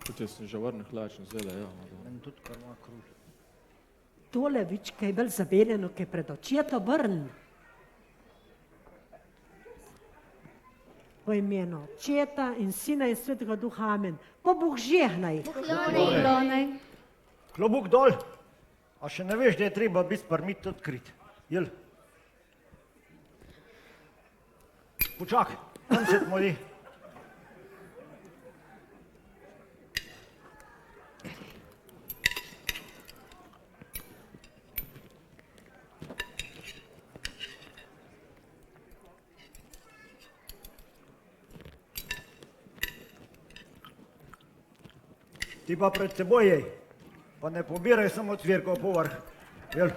I: Tudi jaz sem že vrne hlačen zdaj, ja.
F: Meni tudi kar ima krul.
E: Tole vič, kaj je bolj zabeljeno, kaj pred očeto brn. Po imenu Očeta in Sina in Svetega Duha, amen. Pa Bog žehnaj.
F: Klobuk dol. A še ne veš, da je treba biti parmit odkrit. Jel? Počakaj, tam se tmoli. Ti pa pred seboj jej, pa ne pobiraj samo cvirkov povrh. Jel?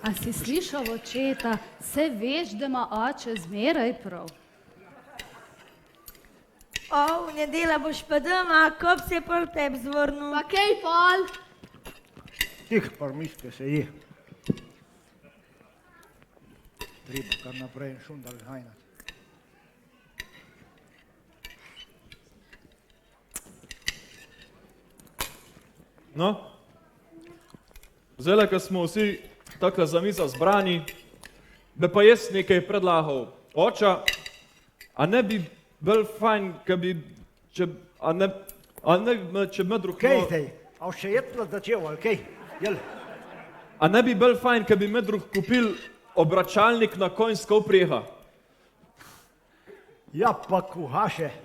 D: A si slišal očeta, se veš, da ima oče zmeraj prav.
G: V nedeljo boš pa doma, kop se je pol tebi zvrnil.
C: Pa kaj pol?
F: Tih parmiske se je. Treba kar naprej in šundal hajnat.
I: No, zdaj, ko smo vsi tako za mizo zbrani, bi pa jaz nekaj predlagal. Oča, a ne bi bil fajn, če bi, če me drug...
F: Kaj zdaj? A še jedno začel, ali kaj? Jel?
I: A ne bi bil fajn, če bi me drug kupil obračalnik na konjsko vpreha?
F: Ja, pa kuhaše.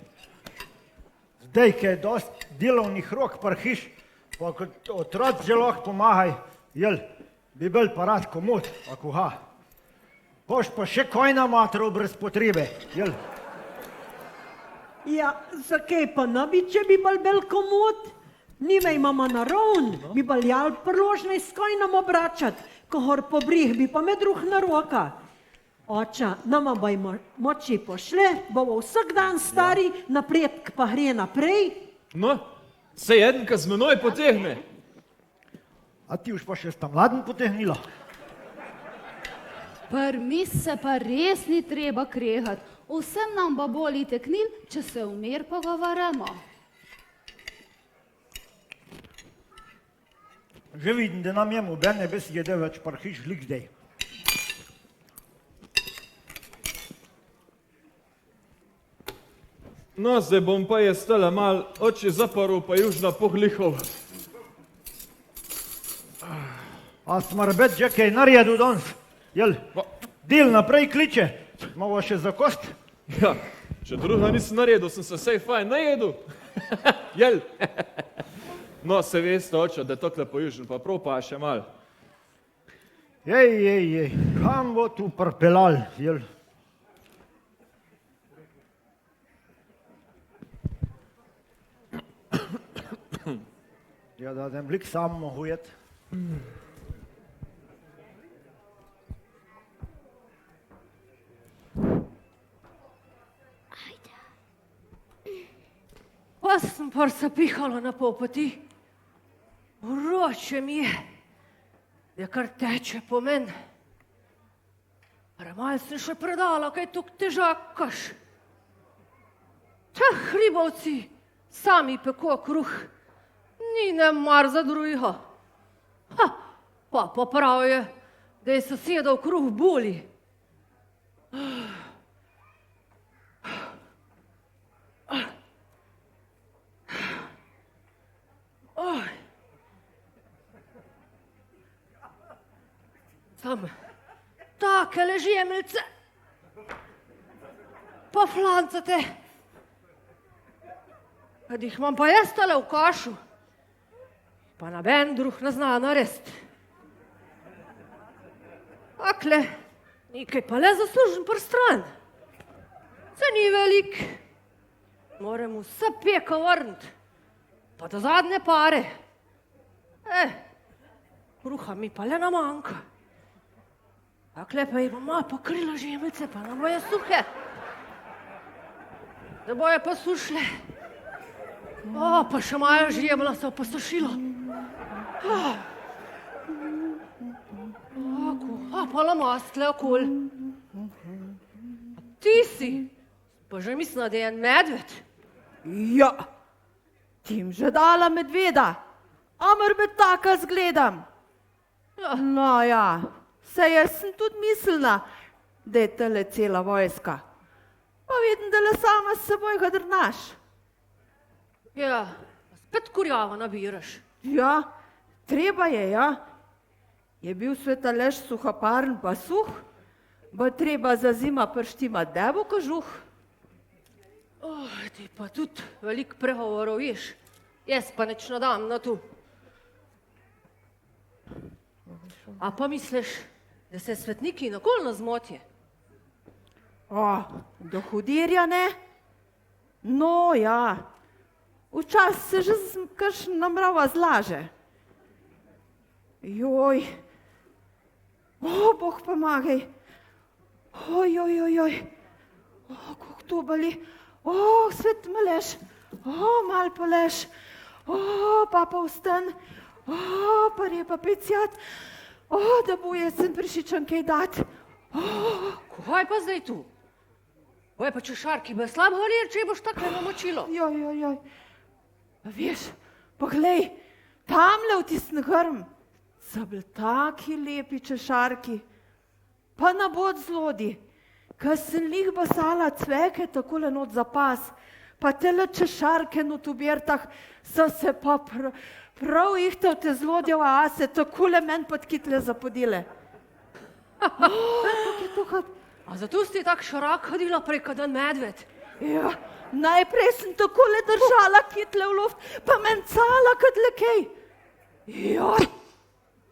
F: Zdaj, ko je dost delovnih rok prhiš, pa kot otrok že lahko pomagaj, jel, bi bil pa rad komod, a kuha. Boš pa še kojna matrov brez potrebe, jel.
E: Ja, zakaj pa ne bi, če bi bil komod? Nive imamo naravn, bi jal priložne s kojnom obračati, kohor po brih bi pa me druh na roka. Oča, nama boj moči pošle, bomo vsak dan stari, napredk pa gre naprej.
I: No, se jeden, ki z menoj potehne.
F: A ti už pa še sta mladen potehnila?
D: Parmis se pa res ni treba krehati. Vsem nam bo bolj teknil, če se v mir pogovarjamo.
F: Že vidim, da nam je mobene besede več parhiš lik zdaj.
I: No, zdaj bom pa jaz tale mal oči zaparil, pa južna pohlihov.
F: A smarbet že kaj naredil danes? Jel, del naprej kliče, malo še za kost?
I: Ja, če druga nisem naredil, sem se sej fajn najedel. Jel? No, se veste, oče, da je tokle po južni, pa prav pa še mal.
F: Jej, kam bo tu prpelal, jel? Ja, da den blik sam mohu jet.
J: Pa sem par zapihala na pol poti. Vroče mi je kar teče po meni. Premalj sem še predala, kaj tuk težak kaš. Teh hribovci sami peko kruh, ni ne mar za drugega. Pa prav je, da je sosedov kruh boli. Sam take ležemljice, pa flancate, kad jih imam pa jaz tale v kašu, pa noben drug ne zna narediti. Akle, nekaj pa le zaslužim pri stran. Se ni velik. Moram vse peko vrniti. Pa do zadnje pare. Kruha mi pa le namanjka. Akle pa ji bom malo pokrila žemljice, pa ne bojo suhe. Da bojo pa sušle. Pa še malo žemlja se oposušilo. Pa lamastle okol. Ti si, pa že mislim, da je en medved.
K: Ja, tim že dala medveda, amar me taka zgledam. No ja, saj jaz sem tudi mislila, da je tale cela vojska. Pa vidim, da le sama s seboj ga drnaš.
J: Ja, spet kurjava nabiraš.
K: Ja, treba je, ja. Je bil Svetalež suhoparn pa suh, bo treba za zima prštima devo kožuh.
J: Ti pa tudi veliko pregovorov viš. Jaz pa nič ne dam na tu. A pa misliš, da se svetniki nikoli ne zmotijo?
K: Do hudirja ne? No ja, včasih se že kakšna mrava zlaže. Joj, Bog pomagaj. Oj, kako to boli. Svet me lež, mal pa lež, papa vstan, pa je pa pecijat, da boje sem prišičan kaj dat.
J: Kaj pa zdaj tu? Kaj pa češarki, bo slab horir, če boš takle namočilo?
K: Joj, veš, poglej, tamle v tisn grm so bili taki lepi češarki, pa na bod zlodi, ko sem lih basala cveke takole not za pas, pa tele češarke not v bertah so se pa prav ihtal te zlodjev, a se takole men pod kitle zapodile.
J: A zato si tak šarak hodila preko dan medved?
K: Ja, najprej sem takole držala kitle v luft, pa mencala kot lekej. Joj,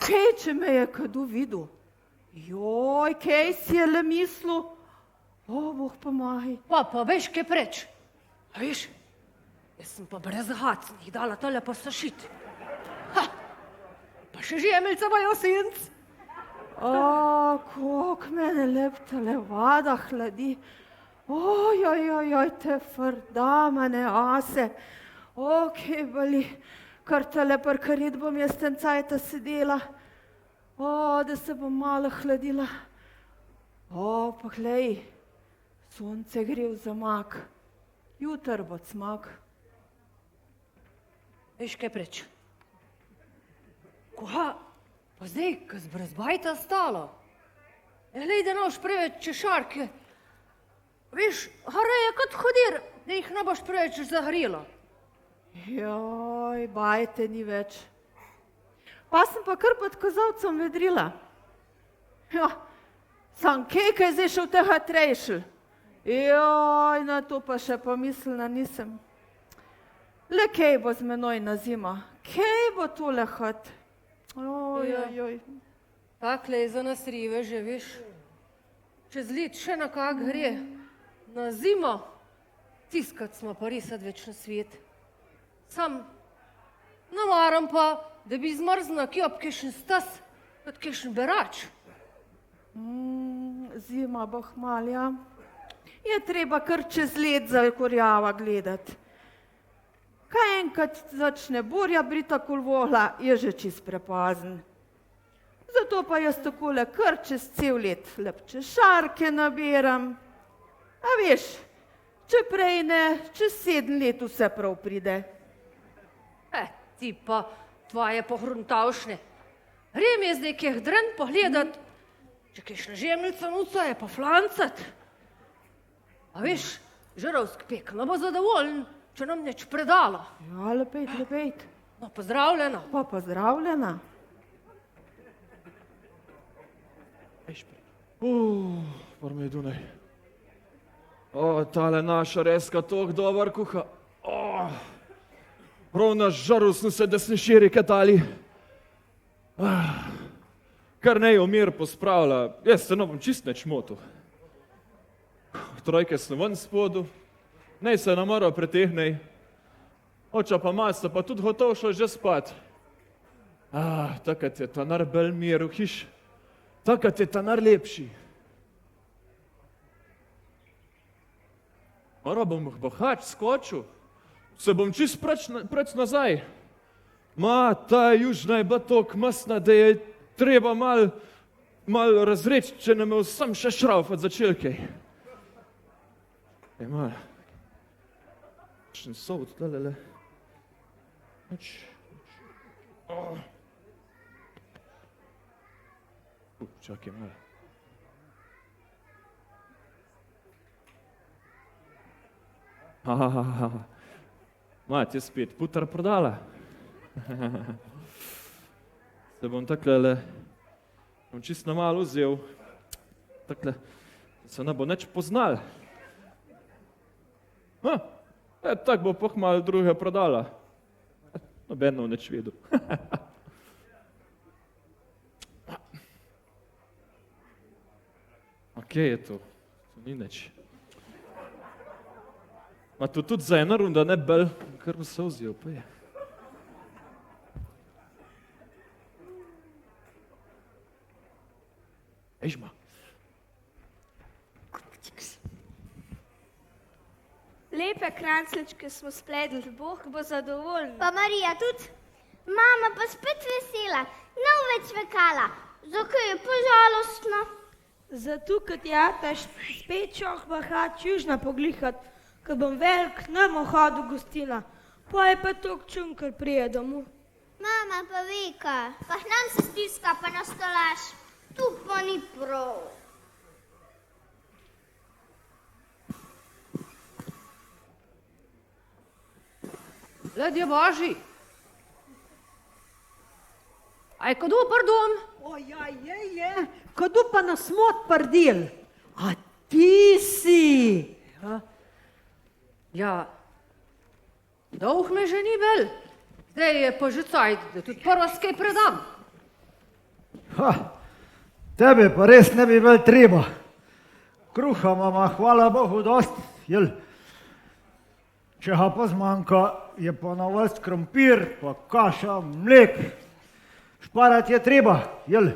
K: kaj če me je kdo videl? Joj, kaj si je le mislil? Bog pomagaj.
J: Pa veš, kaj preč? A veš, jaz sem pa brez hacnih dala tole posušit. Pa še žemeljca bojo senc.
K: Koliko mene lep tale voda hladi. Oj, te frdamane ase. Kaj boli, kar tale parkarit bom jaz ten cajta sedela. Da se bom malo hladila. Pa glej, sonce gre v zamak. Jutr bo cmak.
J: Veš, kaj preč? Koha, pa zdaj, ko z brez bajta stalo. Glej, da noš preveč češarke. Veš, hareje kot hodir, da jih ne boš preveč zahrilo.
K: Joj, bajte ni več. Pa sem pa kar pod kozovcem vedrila. Sam kaj je zdaj še v tega trejšel. Joj, na to pa še pomislila nisem. Le kaj bo z menoj na zima? Kaj bo tole hod? Oj.
J: Takle je za nas rive že, veš. Čez let še na kak gre. Na zimo, tiskat smo pa risat več na svet. Sam namaram pa, da bi zmrzna kjop kakšen stas, kot kakšen berač.
K: Zima bo hmalja. Je treba kar čez let za kurjava gledati. Kaj enkrat začne burja brita kul vohla, je že čist prepozn. Zato pa jaz takole kar čez cel let lep češarke nabiram. A veš, če prej ne, čez 7 let vse prav pride.
J: Ti pa tvoje pohruntavšne. Grem je zdaj keh dren pogledat, če kakšna žemljica nuca je pa flancat. A veš, žarovsk pek, ne bo zadovoljen, če nam neč predala.
K: Ja, lepejt.
J: No, pozdravljena.
K: Pa pozdravljena.
I: Par me je Dunaj. Tale naša reska tok dobar kuha. Prav na žaru sem se desni širi katali. kar nej omir pospravlja, jaz se ne bom čist neč motil. Trojke sem ven spodu, nej se namoro pretehnej, oča pa masa, pa tudi gotov šel že spat. Takrat je tanar bel mir v hiš, takrat je tanar lepši. Mora bom bohač skočil, se bom čist preč nazaj. Ta južna je bila tok masna, da je treba mal razreči, če ne me vsem še šraufat za čelkej. Mal, še sovut, lelele. Čakaj malo. Ti je spet putar prodala. Se bom taklele, bom čist na malo vzel, takle, se ne bo neč poznal. Tak bo poh malo druge prodala. Nobeno neč vedel. Kje je to? To ni neč. To tudi za ena runda ne bel, kar bo se vzel, pa je. Ejžma.
G: Lepe krancličke smo spledli, Bog bo zadovoljen.
H: Pa Marija tudi. Mama pa spet vesela, ne več vekala. Zakaj je pa žalostno?
L: Zato, ker jataš spet šoh bahat južna poglihat, ker bom velik nemo hodu gostila, pa je pa tok čun, ker prije domov.
H: Mama pa veka, pa nam se stiska, pa na stolaš. Tu pa ni prav.
J: Ledje Boži. Aj, kdo pardon?
E: Je. Kdo pa nas mot pardil? A ti si?
J: Ja, dolg me že ni bel. Zdaj je pa že cajt, da tudi prvo skaj predam.
F: Tebe pa res ne bi bil treba. Kruha mama, hvala Bogu, dost, jel? Če ga pa zmanjka, je pa na vrst krompir, pa kaša, mlek. Šparat je treba, jel?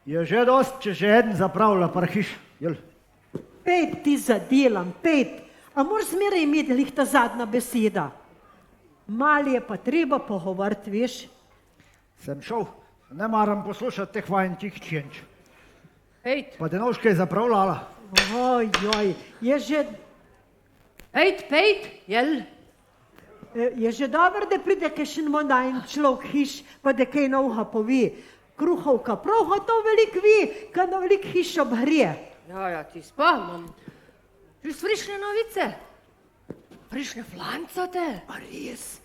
F: Je že dost, če že eden zapravlja par hiš, jel?
E: Pejt ti zadelam, pejt. A moraš zmeraj imeti lih ta zadnja beseda. Mal je pa treba pogovoriti, veš?
F: Sem šel, ne maram poslušati teh vajnčih čenč.
J: Pejt.
F: Pa te nož kaj zapravljala.
E: Je že...
J: Pejt, jel?
E: Je že dobro, da pride kakšen modajn človek hiš, pa da kaj novega pove. Kruhovka prav gotovo veliko ve, kad na veliko hiš obhrije.
J: Ja, ti spa, imam čist frišne novice. Frišne flancate.
E: A res?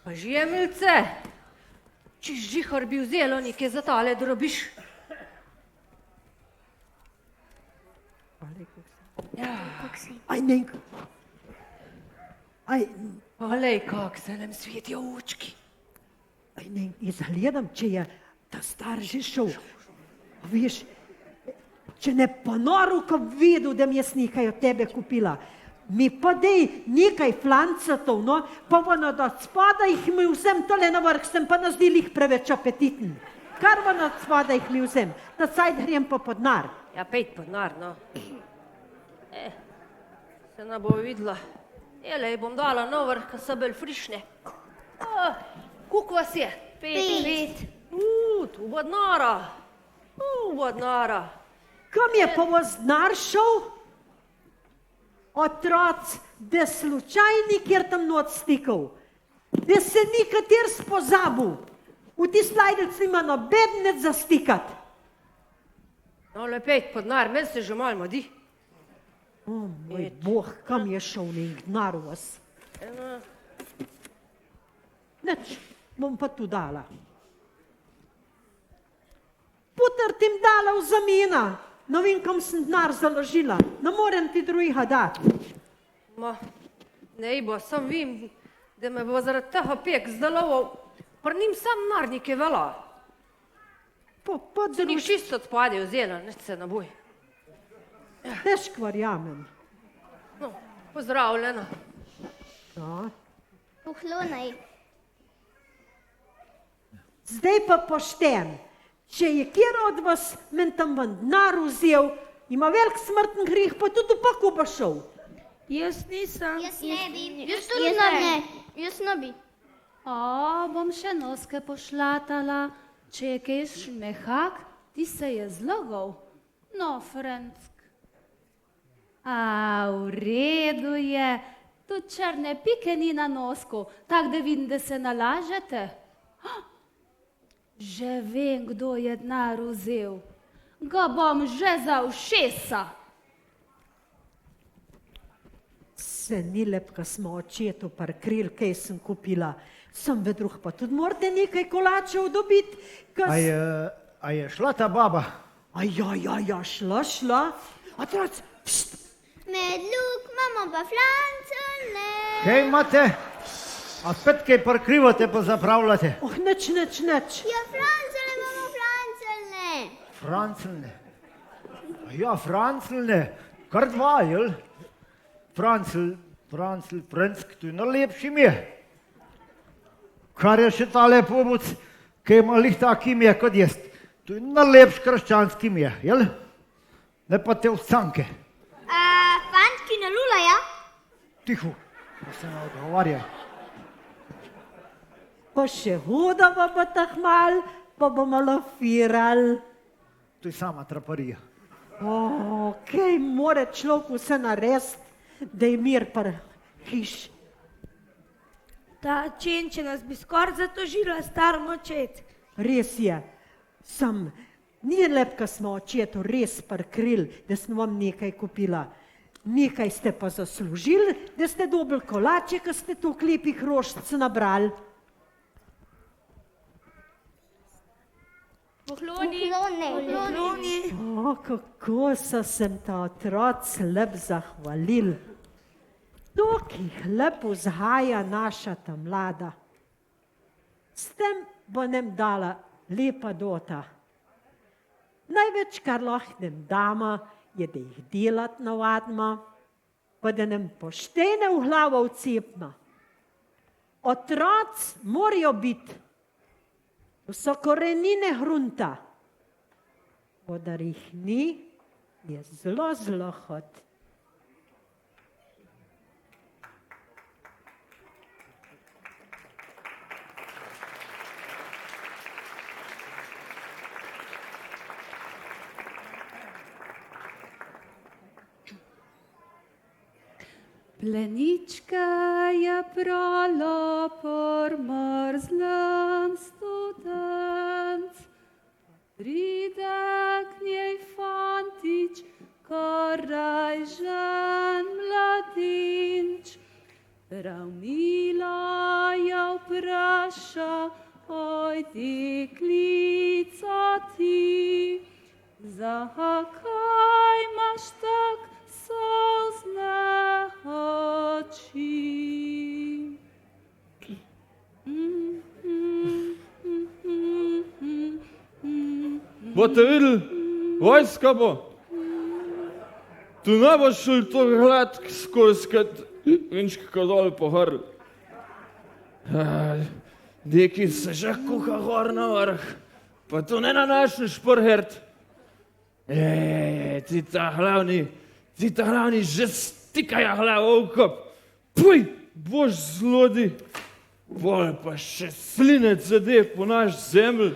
J: Pa žemljice. Čist žihar bi vzelo nekaj za tale drobiš.
E: Aj, nenk.
J: Olej, kak se nam svetijo očki.
E: Aj, nenk, jaz gledam, če je ta star že šel. Veš, če ne ponoril, ko videl, da mi jaz nekaj od tebe kupila. Mi pa dej nekaj flancatov, no, pa ono da spada jih mi vzem, tole na vrh sem pa nazdel jih preveč apetitni. Kar ono spada jih mi vzem, da sajt grem pa pod nar.
J: Ja, pejt pod nar, no. Se ne bo videla. Jelej, bom dala na vrh, ko so bolj frišne. Kuk vas je?
H: 5.
J: Tu bo nara. Bo nara.
E: Kam je pa vas denar šel? Otroc, da slučajni, kjer tam not stikal. Da se nikater spozabil. V ti slajdec nima nobednec za stikat.
J: No, lepejt pod nar, meni se že malo modi.
E: Moj Bog, kam je šel nek denar v vas? Neč, bom pa tu dala. Putar tim dala v zamena. No vem, kam sem denar založila. Ne morem ti drugega dati.
J: Ma, nej bo, sam vem, da me bo zaradi tega pek zdaloval. pa njim sam narnike vela.
E: Pa
J: Se njih čisto odpade vzela, nič se ne boj.
E: težko verjamem.
J: No, pozdravljena.
E: Ja.
H: Poklonaj.
E: Zdaj pa pošten. Če je kjer od vas men tam ven denar vzel, ima velik smrtni greh, pa tudi v peklo bo šel.
L: Jaz nisem.
H: Jaz ne bi. Jaz tudi ne. Jaz ne bi.
D: Bom še noske pošlatala, če je kaj šmehak, ti se je zlogal. No, Franck. V redu je, tu črne pike ni na nosku, tak da vidim, da se nalažete. Že vem, kdo je denar vzel. Ga bom že za ušesa.
E: Se ni lep, ko smo očetu prikrili, kaj sem kupila. Sem vedruh pa tudi morate nekaj kolačev dobiti.
F: A je šla ta baba?
E: Ja, šla. Otroci,
H: Medluk, imamo pa flancelne.
F: Kaj imate? A spet kaj prikrivate pa zapravljate?
E: Nič.
H: Ja, flancelne, imamo flancelne.
F: Francelne. Ja, francelne. Kar dva, jel? Franck, to je najlepši ime. Kar je še tale pobuc, ki ima lih tak ime kot jaz. To je najlepši krščanski ime, jel? Ne pa te ustanke.
H: Fant, ki ne lula, ja?
F: Tiho, pa se ne odgovarjaj.
E: pa še hodava pa tak mal, pa bomo lafirali.
F: To je sama traparija.
E: Kaj mora človek vse narediti, da je mir par hiš.
L: Ta čenče nas bi skoraj zatožila star močet.
E: Res je, ni lep, ko smo očetu res prikrili, da sem vam nekaj kupila. Nekaj ste pa zaslužili, da ste dobili kolače, ko ste tu lepih rožic nabrali.
H: Pokloni.
E: Kako so sem ta otroci lep zahvalili. Tok jih lepo vzhaja naša ta mlada. S tem bo nam dala lepa dota. Največ, kar lahko nam damo, je, da jih delati navadimo, pa da nam poštene v glavo vcepimo. Otroci morajo biti, to so korenine grunta. Podar jih ni, je zelo, zelo hod.
D: Plenička je prala por mrzlem studenc, pride k njej fantič, korajžen mladinč. Prav mila je vpraša, oj deklica ti, zakaj imaš tak solzne oči?
I: Boste videli, vojska bo. Tu ne bo šel to glad skozi vinčka dol pohrl. Deki se že kuha gor na vrh, pa tu ne nanašneš prhert. Ti ta glavni že stikajo glavo v kop. Puj, bož zlodi. Bolj pa še slinec zade po naš zemlj.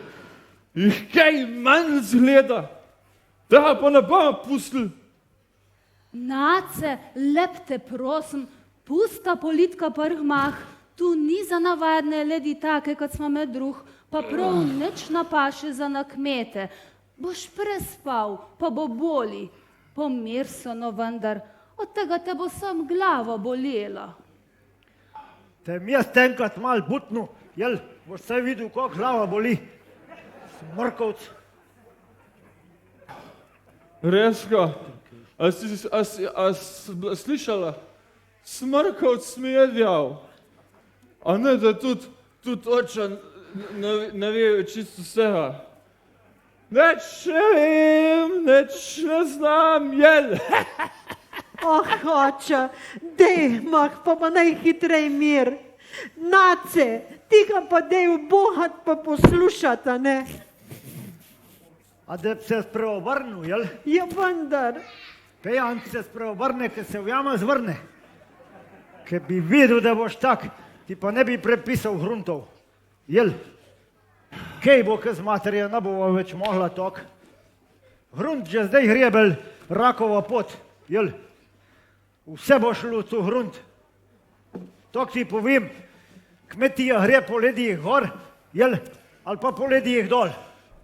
I: Ih, kaj manj zgleda. Da pa ne bomo pustili.
D: Nace, lep te prosim, pusta politika prhmah, tu ni za navadne ljudi take, kot smo med druh, pa prav nič napaše za na kmete. Boš prespal, pa bo boli. Pomir so, no vendar, od tega te bo sam glava bolela.
F: Te mi jaz enkrat mal butnu, jel, boš vse videl, kako glava boli. Smrkovc.
I: Reska, a si slišala? Smrkovc mi je djal. A ne, da tudi očan ne ve čisto vsega. Neč ne vem, neč ne znam, jel.
E: Oče, dej, pa najhitrej mir. Nace, ti ga pa dej ubohat pa poslušat, a ne?
F: A da bi se spreobrnil, jel?
E: Ja, vendar.
F: Pejan se spreobrne, ker se v jama zvrne. Ker bi videl, da boš tak, ti pa ne bi prepisal gruntov. Jel? Kaj bo, kaj z materijo ne bo več mogla tok? Grunt že zdaj hrebel rakova pot, jel? Vse bo šlo v to grunt. Tok ti povem, kmetija hre po ledjih gor, jel? Ali pa po ledjih dol.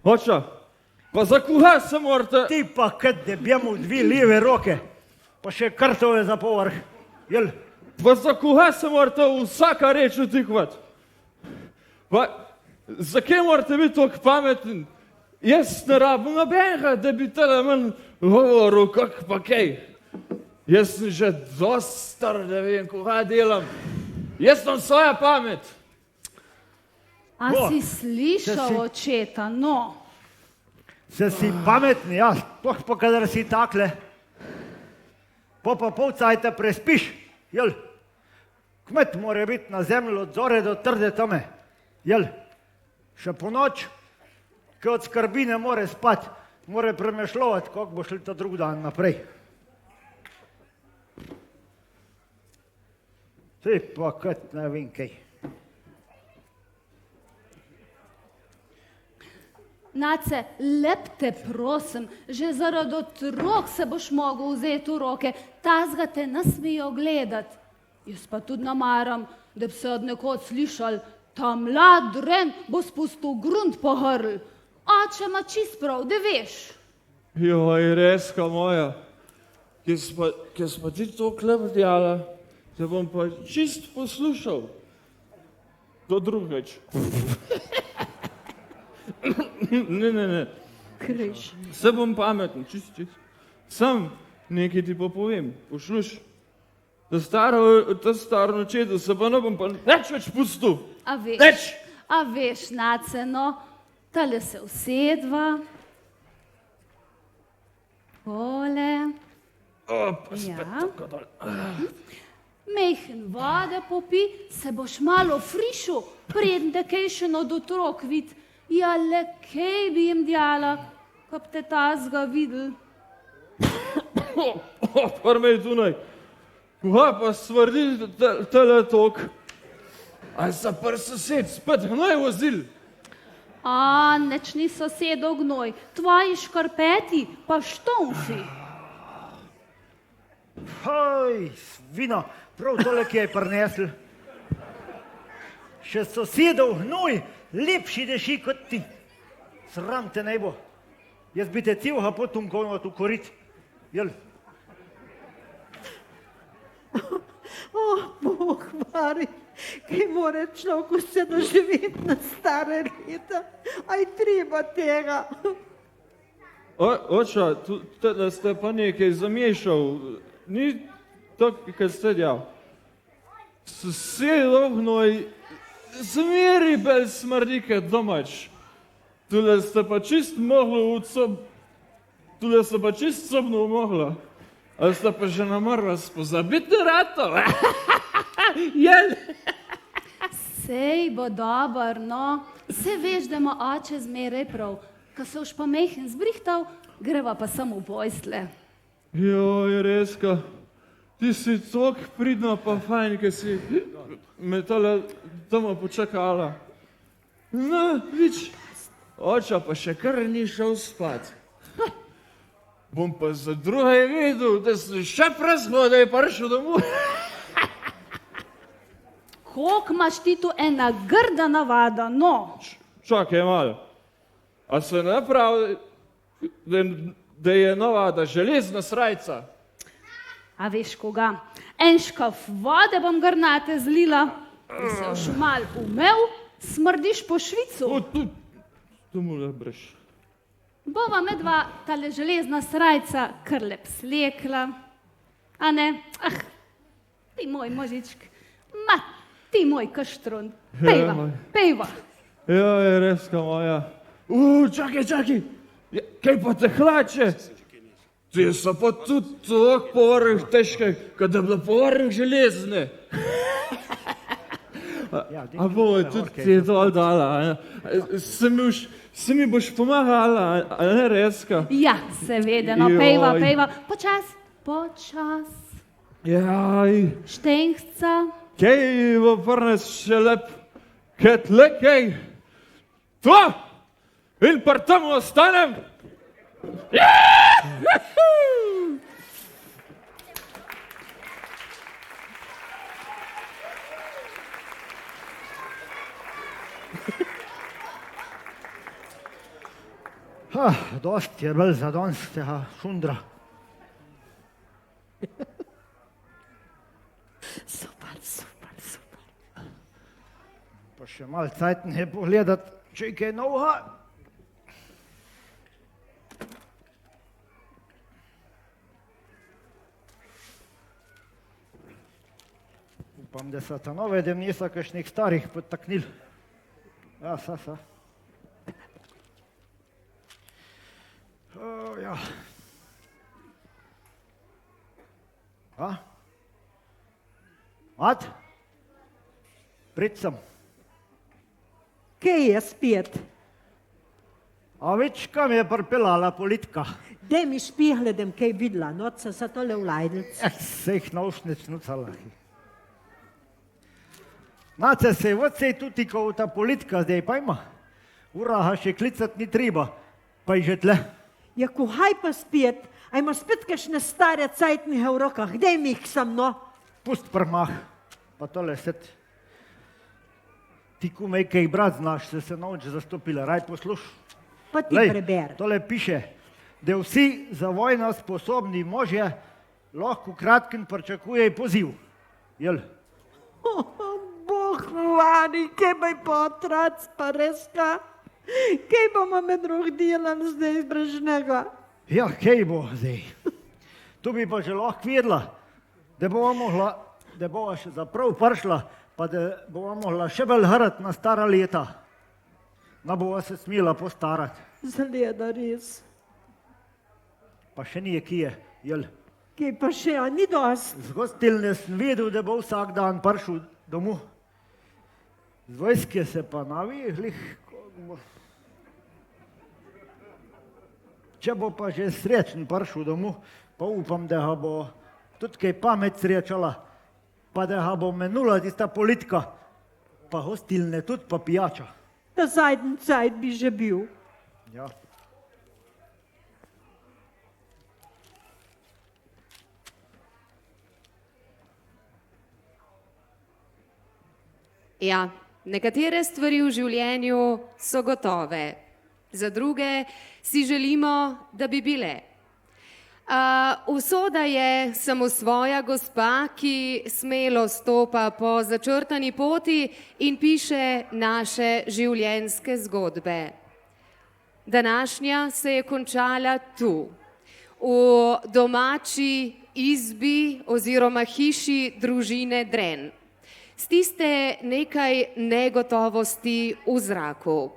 I: Oča, pa za koga se morate...
F: Ti pa kad da bi imel 2 leve roke, pa še kartove za povrh, jel?
I: Pa za koga se morate vsaka reč utikvat? Pa zakaj morate biti tako pametni? Jaz ne rabim nobenega, da bi tale manj govoril, kak pa kaj. Jaz sem že dost star, da vem, koga delam. Jaz sem svoja pamet.
D: A si slišal očeta, no?
F: Se si pametni, ja, sploh pa kadar si takle. Pa pol cajta prespiš, jel? Kmet mora biti na zemlji od zore do trde tame, jel? Še po noč, ko od skrbi ne more spati, mora premišljati, kako bo šli ta drug dan naprej. Ti pa kot ne vem kaj.
D: Nace, lep te prosim, že zaradi otrok se boš mogel vzeti v roke, tazga te ne smejo gledati. Jaz pa tudi namaram, da bi se od nekod slišal, ta mlad ren bo spustil grunt po hrl. Oče ima čist prav, da veš.
I: Joj, reska moja, ki smo ti to klepdjala, te bom pa čist poslušal. Do drugič. Ne.
D: Križ.
I: Se bom pameten, čist. Sam nekaj ti pa povem, posluš. Ta staro nočetu se pa ne bom pa neč več pustil.
D: A veš, Nace, no, tale se usedva. Tole.
I: Pa spet tako dol.
D: Mejhen vode popi, se boš malo frišil, preden te kaj še od otrok vid. Ja, le kaj bi jim djala, ko bi te tazga videl.
I: Prmej tunaj, koga pa stvrdi tele tok? A se pr sosed spet gnoj vozil?
D: A, neč ni sosedov gnoj, tvoji škarpeti pa štonci.
F: Hoj, svino, prav tole, ki je prinesel. Še sosedov gnoj, lepši deši kot ti. Sram te ne bo. Jaz bi te ciloga potunkovno tu korit. Jel?
E: Bog vari, kaj more človeku se doživeti na stare leta. Aj treba tega.
I: Oča, da ste pa nekaj zamešal. Ni tako, kaj ste djal. Sosedov gnoj zmeri bel smrdike domač. Tule ste pa čist mogli tule ste pa čist sobno mogla. Ali ste pa že namrla spozabiti rato? Jel?
D: Sej bo dober, no. Se veš, da ima oče zmeraj prav. Ko se už pa mehen zbrihtal, greva pa samo v posle.
I: Joj, Reska, ti si tok pridna pa fajn, ki si me tale doma počakala. No, vič, oča pa še kar ni šel spat. Bom pa za druge vedel, da sem še prezgodaj prišel domov.
D: Koliko imaš ti tu ena grda navada, no?
I: Čakaj malo. A se ne pravi, da je navada železna srajca?
D: A veš koga? En škaf vode bom grnate zlila, da se už mal umel, smrdiš po Švicu.
I: Tu mu le breš.
D: Bova medva tale železna srajca kar lep slekla. A ne? Ah, ti moj možičk. Ma, ti moj kaštron. Pejva, pejva.
I: Joj, Reska moja. Čakaj. Ja, kaj pa te hlače? Ti so pa tudi tako povrh težke, kot da bi bilo povrh železne. A bo tudi ti je to dala. Se mi boš pomagala, a ne, Reska?
D: Ja, seveda, no, pejva. Počas.
I: Jaj.
D: Štengca.
I: Kaj bo prnes še lep, ket le kaj. To! In par tam ostanem.
F: Dosti je bil za danes tega šundra.
E: Super.
F: Pa še malo cajt ne pogledat, če je kaj novega. Upam, da so ta nove, da niso kakšnih starih podtaknil. Ja, sa. Ja. A? Mat? Prid sem.
E: Kaj je spet?
F: A več, kam je pripeljala politika?
E: Daj mi špihledem, kaj videla, noč sem se tole vlajdelc.
F: Sejh naušnic nucala. Nace se vodcej tudi, ko ta politika zdaj pa ima. Uraha še klicat ni treba, pa je že tle.
E: Ja, kuhaj pa spet, a ima spet kakšne stare cajtnihe v rokah, daj mi jih sam, no.
F: Pust prmah, pa tole set. Ti kumej, kaj brat znaš, se noč zastopila, raj posluš.
E: Pa ti preber.
F: Tole piše, da vsi za vojno sposobni možje lahko kratkim pričakuje poziv. Jel?
E: Bog vani, kaj baj potrac, pa Reska? Kaj bomo med drug delali zdaj brežnega?
F: Ja, kaj bo zdaj? Tu bi pa že lahko videla, da bova še zaprav prišla, pa da bova mogla še bolj hrati na stara leta. Da bova se smela postarati.
E: Zgleda res.
F: Pa še nije kje, jel?
E: Kaj pa še, a ni dost?
F: Z gostilne sem vedel, da bo vsak dan prišel domov. Z vojske se pa navihlih. Če bo pa že srečen prišel domov, pa upam, da ga bo tudi kaj pamet srečala, pa da ga bo menula tista politika, pa gostilne tudi pa pijača.
E: Ta zadnji cajt bi že bil.
F: Ja.
C: Ja, nekatere stvari v življenju so gotove, za druge si želimo, da bi bile. Usoda je samosvoja gospa, ki smelo stopa po začrtani poti in piše naše življenjske zgodbe. Današnja se je končala tu, v domači izbi oziroma hiši družine Dren. S tiste nekaj negotovosti v zraku.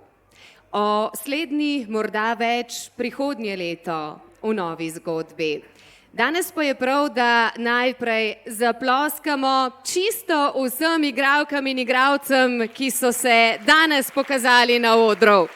C: O slednji morda več prihodnje leto v novi zgodbi. Danes pa je prav, da najprej zaploskamo čisto vsem igralkam in igralcem, ki so se danes pokazali na odru.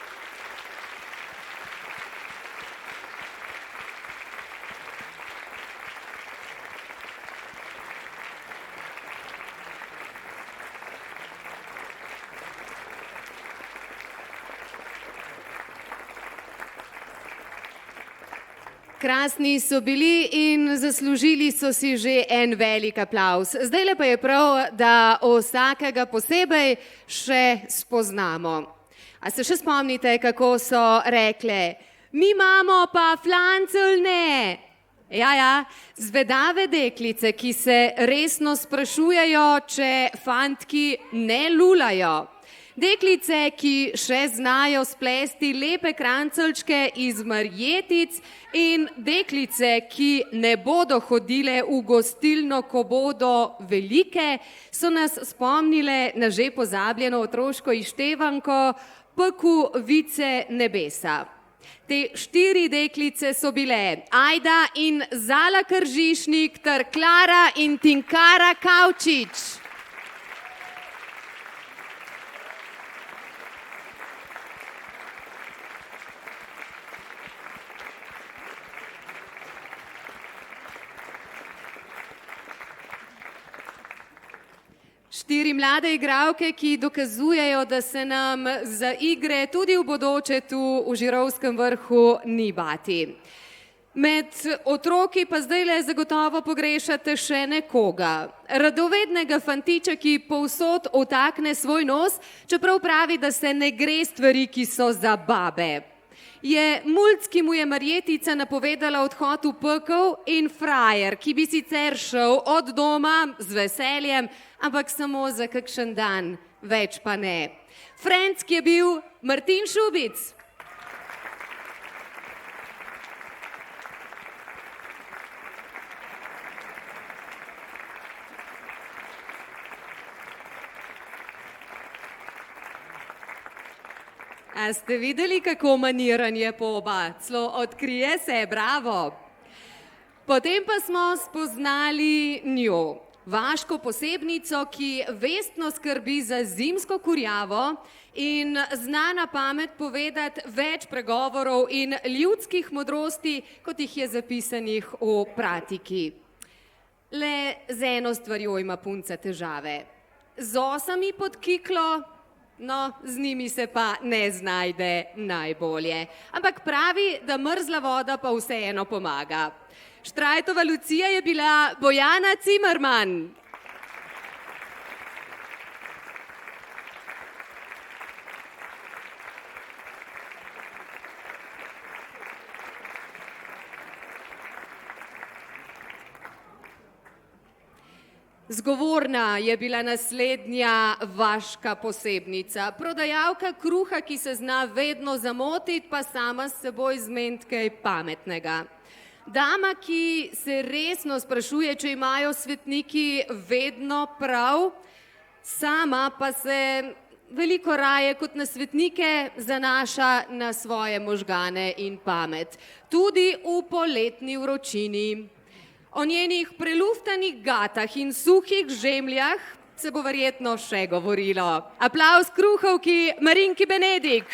C: Krasni so bili in zaslužili so si že en velik aplavz. Zdajle pa je prav, da vsakega posebej še spoznamo. A se še spomnite, kako so rekle, mi imamo pa flancelne. Ja, zvedave deklice, ki se resno sprašujejo, če fantki ne lulajo. Deklice, ki še znajo splesti lepe kranceljčke iz marjetic in deklice, ki ne bodo hodile v gostilno, ko bodo velike, so nas spomnile na že pozabljeno otroško izštevanko, peku vice nebesa. Te 4 deklice so bile Ajda in Zala Kržišnik ter Klara in Tinkara Kavčič. Štiri mlade igralke, ki dokazujejo, da se nam za igre tudi v bodoče tu v Žirovskem vrhu ni bati. Med otroki pa zdajle zagotovo pogrešate še nekoga. Radovednega fantiča, ki povsod otakne svoj nos, čeprav pravi, da se ne gre stvari, ki so za babe. Je mulc, ki mu je Marjetica napovedala odhod v pekel, in frajer, ki bi sicer šel od doma z veseljem, ampak samo za kakšen dan, več pa ne. Franc, ki je bil Martin Šubic. A ste videli, kako maniran je Poba? Celo odkrije se, bravo. Potem pa smo spoznali njo, vaško posebnico, ki vestno skrbi za zimsko kurjavo in zna na pamet povedati več pregovorov in ljudskih modrosti, kot jih je zapisanih v Pratiki. Le z eno stvarjo ima punca težave. Z osami pod kiklo, no, z njimi se pa ne znajde najbolje. Ampak pravi, da mrzla voda pa vseeno pomaga. Štrajtova Lucija je bila Bojana Cimerman. Zgovorna je bila naslednja vaška posebnica, prodajalka kruha, ki se zna vedno zamotiti, pa sama s seboj zmeniti kaj pametnega. Dama, ki se resno sprašuje, če imajo svetniki vedno prav, sama pa se veliko raje kot na svetnike zanaša na svoje možgane in pamet. Tudi v poletni vročini. O njenih preluftanih gatah in suhih žemljah se bo verjetno še govorilo. Aplavz kruhovki Marinki Benedik.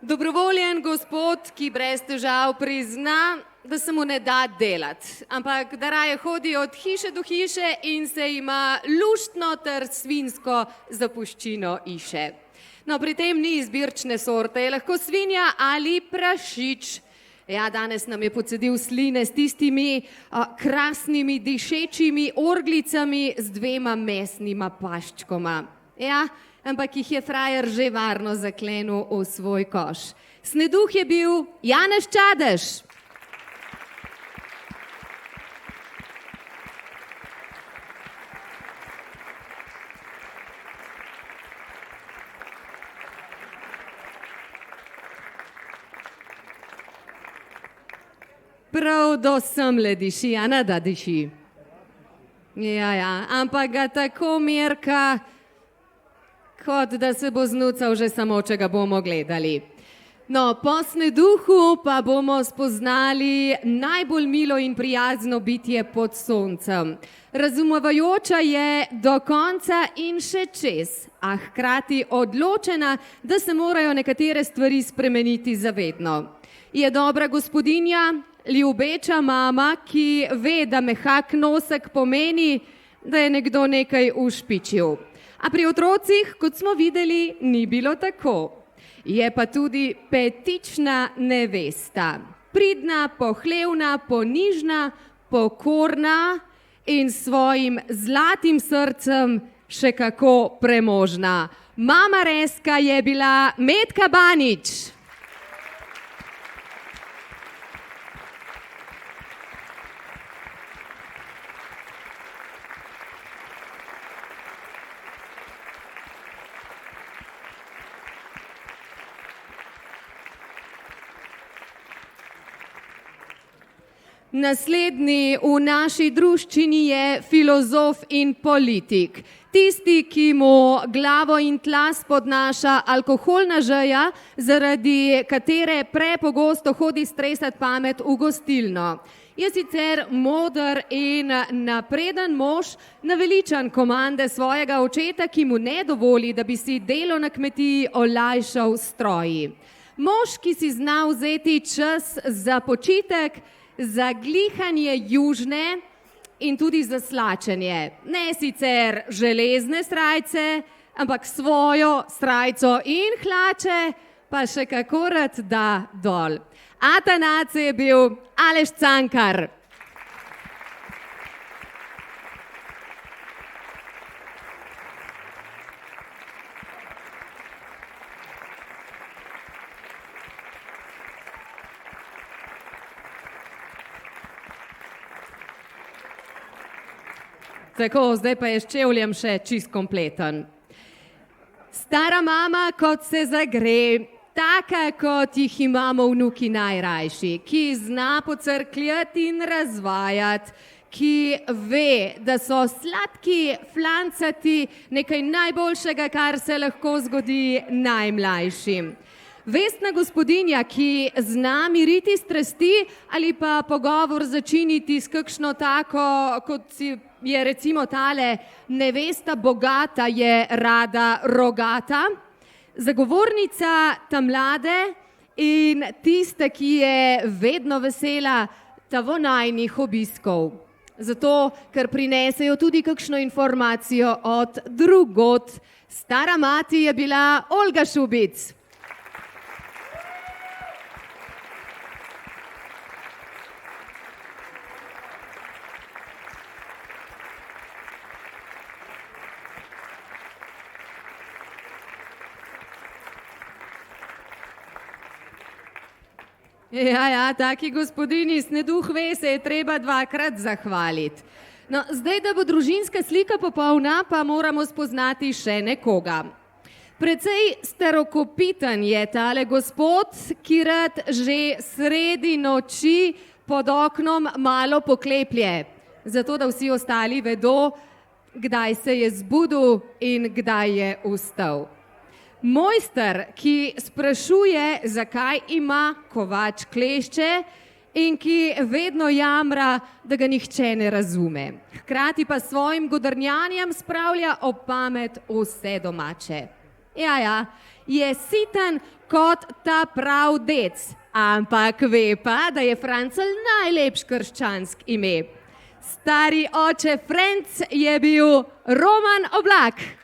C: Dobrovoljen gospod, ki brez težav prizna, da se mu ne da delati, ampak da raje hodi od hiše do hiše in se ima luštno ter svinsko zapuščino iše. No, pri tem ni izbirčne sorte, je lahko svinja ali prašič. Ja, danes nam je pocedil sline s tistimi krasnimi dišečimi orglicami z 2 mesnima paščkoma. Ja, ampak jih je frajer že varno zaklenil v svoj koš. Sneduh je bil Janez Čadež. Prav do semle diši, a ne da diši. Ja, ampak ga tako merka, kot da se bo znucal že samo, če ga bomo gledali. No, po sneduhu pa bomo spoznali najbolj milo in prijazno bitje pod soncem. Razumevajoča je do konca in še čez, a hkrati odločena, da se morajo nekatere stvari spremeniti zavedno. Je dobra gospodinja, ljubeča mama, ki ve, da mehak nosek pomeni, da je nekdo nekaj ušpičil. A pri otrocih, kot smo videli, ni bilo tako. Je pa tudi petična nevesta. Pridna, pohlevna, ponižna, pokorna in svojim zlatim srcem še kako premožna. Mama Reska je bila Metka Banič. Naslednji v naši druščini je filozof in politik. Tisti, ki mu glavo in tla spodnaša alkoholna žeja, zaradi katere prepogosto hodi stresati pamet v gostilno. Je sicer moder in napreden mož, naveličan komande svojega očeta, ki mu ne dovoli, da bi si delo na kmetiji olajšal stroji. Mož, ki si zna vzeti čas za počitek, za glihanje južne in tudi za slačenje. Ne sicer železne srajce, ampak svojo srajco in hlače, pa še kako rad da dol. Atanac je bil Aleš Cankar. Tako, zdaj pa je s čevljem še čist kompleten. Stara mama, kot se zagre, taka, kot jih imamo vnuki najrajši, ki zna pocrkljati in razvajati, ki ve, da so sladki flancati nekaj najboljšega, kar se lahko zgodi najmlajšim. Vestna gospodinja, ki zna miriti strasti ali pa pogovor začiniti s kakšno tako, kot je recimo tale, nevesta bogata je rada rogata, zagovornica ta mlade in tiste, ki je vedno vesela tavonajnih obiskov. Zato, ker prinesejo tudi kakšno informacijo od drugod. Stara mati je bila Olga Šubic. Ja, taki gospodini sneduh ve, se je treba dvakrat zahvaliti. No, zdaj, da bo družinska slika popolna, pa moramo spoznati še nekoga. Precej starokopiten je tale gospod, ki rad že sredi noči pod oknom malo pokleplje, zato da vsi ostali vedo, kdaj se je zbudil in kdaj je vstal. Mojster, ki sprašuje, zakaj ima kovač klešče in ki vedno jamra, da ga nihče ne razume. Hkrati pa svojim godrnjanjem spravlja ob pamet vse domače. Ja, je siten kot ta prav dec, ampak ve pa, da je Francelj najlepš krščansk ime. Stari oče Franc je bil Roman Oblak.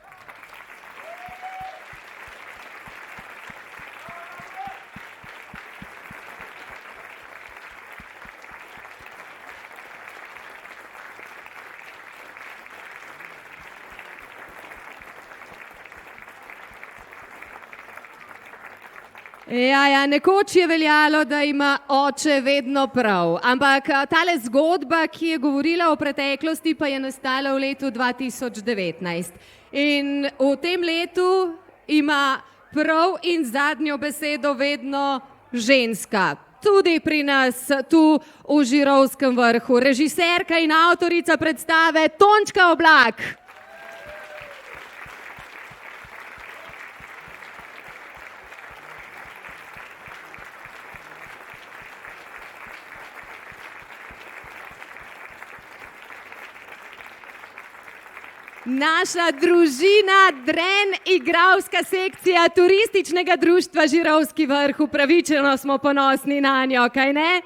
C: Ja, nekoč je veljalo, da ima oče vedno prav, ampak tale zgodba, ki je govorila o preteklosti, pa je nastala v letu 2019. In v tem letu ima prav in zadnjo besedo vedno ženska. Tudi pri nas, tu v Žirovskem vrhu. Režiserka in avtorica predstave Tončka Oblak. Naša družina Dren, igralska sekcija Turističnega društva Žirovski vrh. Upravičeno smo ponosni na njo, kaj ne?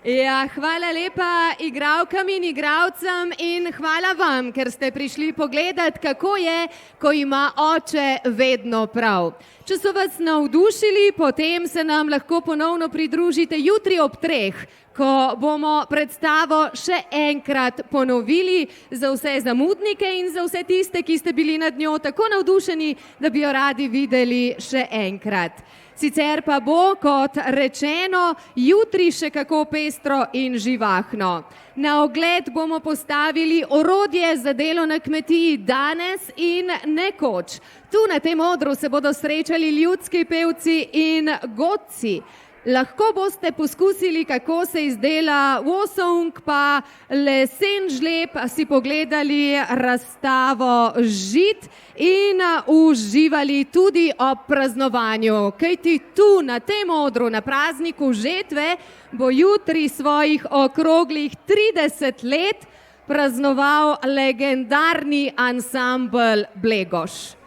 C: Ja, hvala lepa igralkam in igralcem in hvala vam, ker ste prišli pogledat, kako je, ko ima oče vedno prav. Če so vas navdušili, potem se nam lahko ponovno pridružite jutri ob 3, ko bomo predstavo še enkrat ponovili za vse zamudnike in za vse tiste, ki ste bili nad njo tako navdušeni, da bi jo radi videli še enkrat. Sicer pa bo, kot rečeno, jutri še kako pestro in živahno. Na ogled bomo postavili orodje za delo na kmetiji danes in nekoč. Tu na tem odru se bodo srečali ljudski pevci in godci. Lahko boste poskusili, kako se izdela vosovnk pa lesen žleb, si pogledali razstavo žit in uživali tudi ob praznovanju. Kajti tu na tem odru, na prazniku žetve, bo jutri svojih okroglih 30 let praznoval legendarni ansambel Blegoš.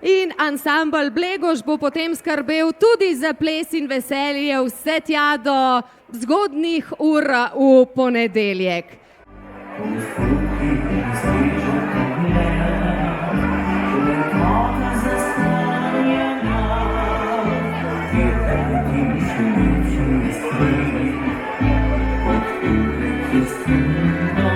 C: In ansambel Blegoš bo potem skrbel tudi za ples in veselje vse tja do zgodnjih ur v ponedeljek.
M: Thank you.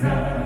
M: Jesus.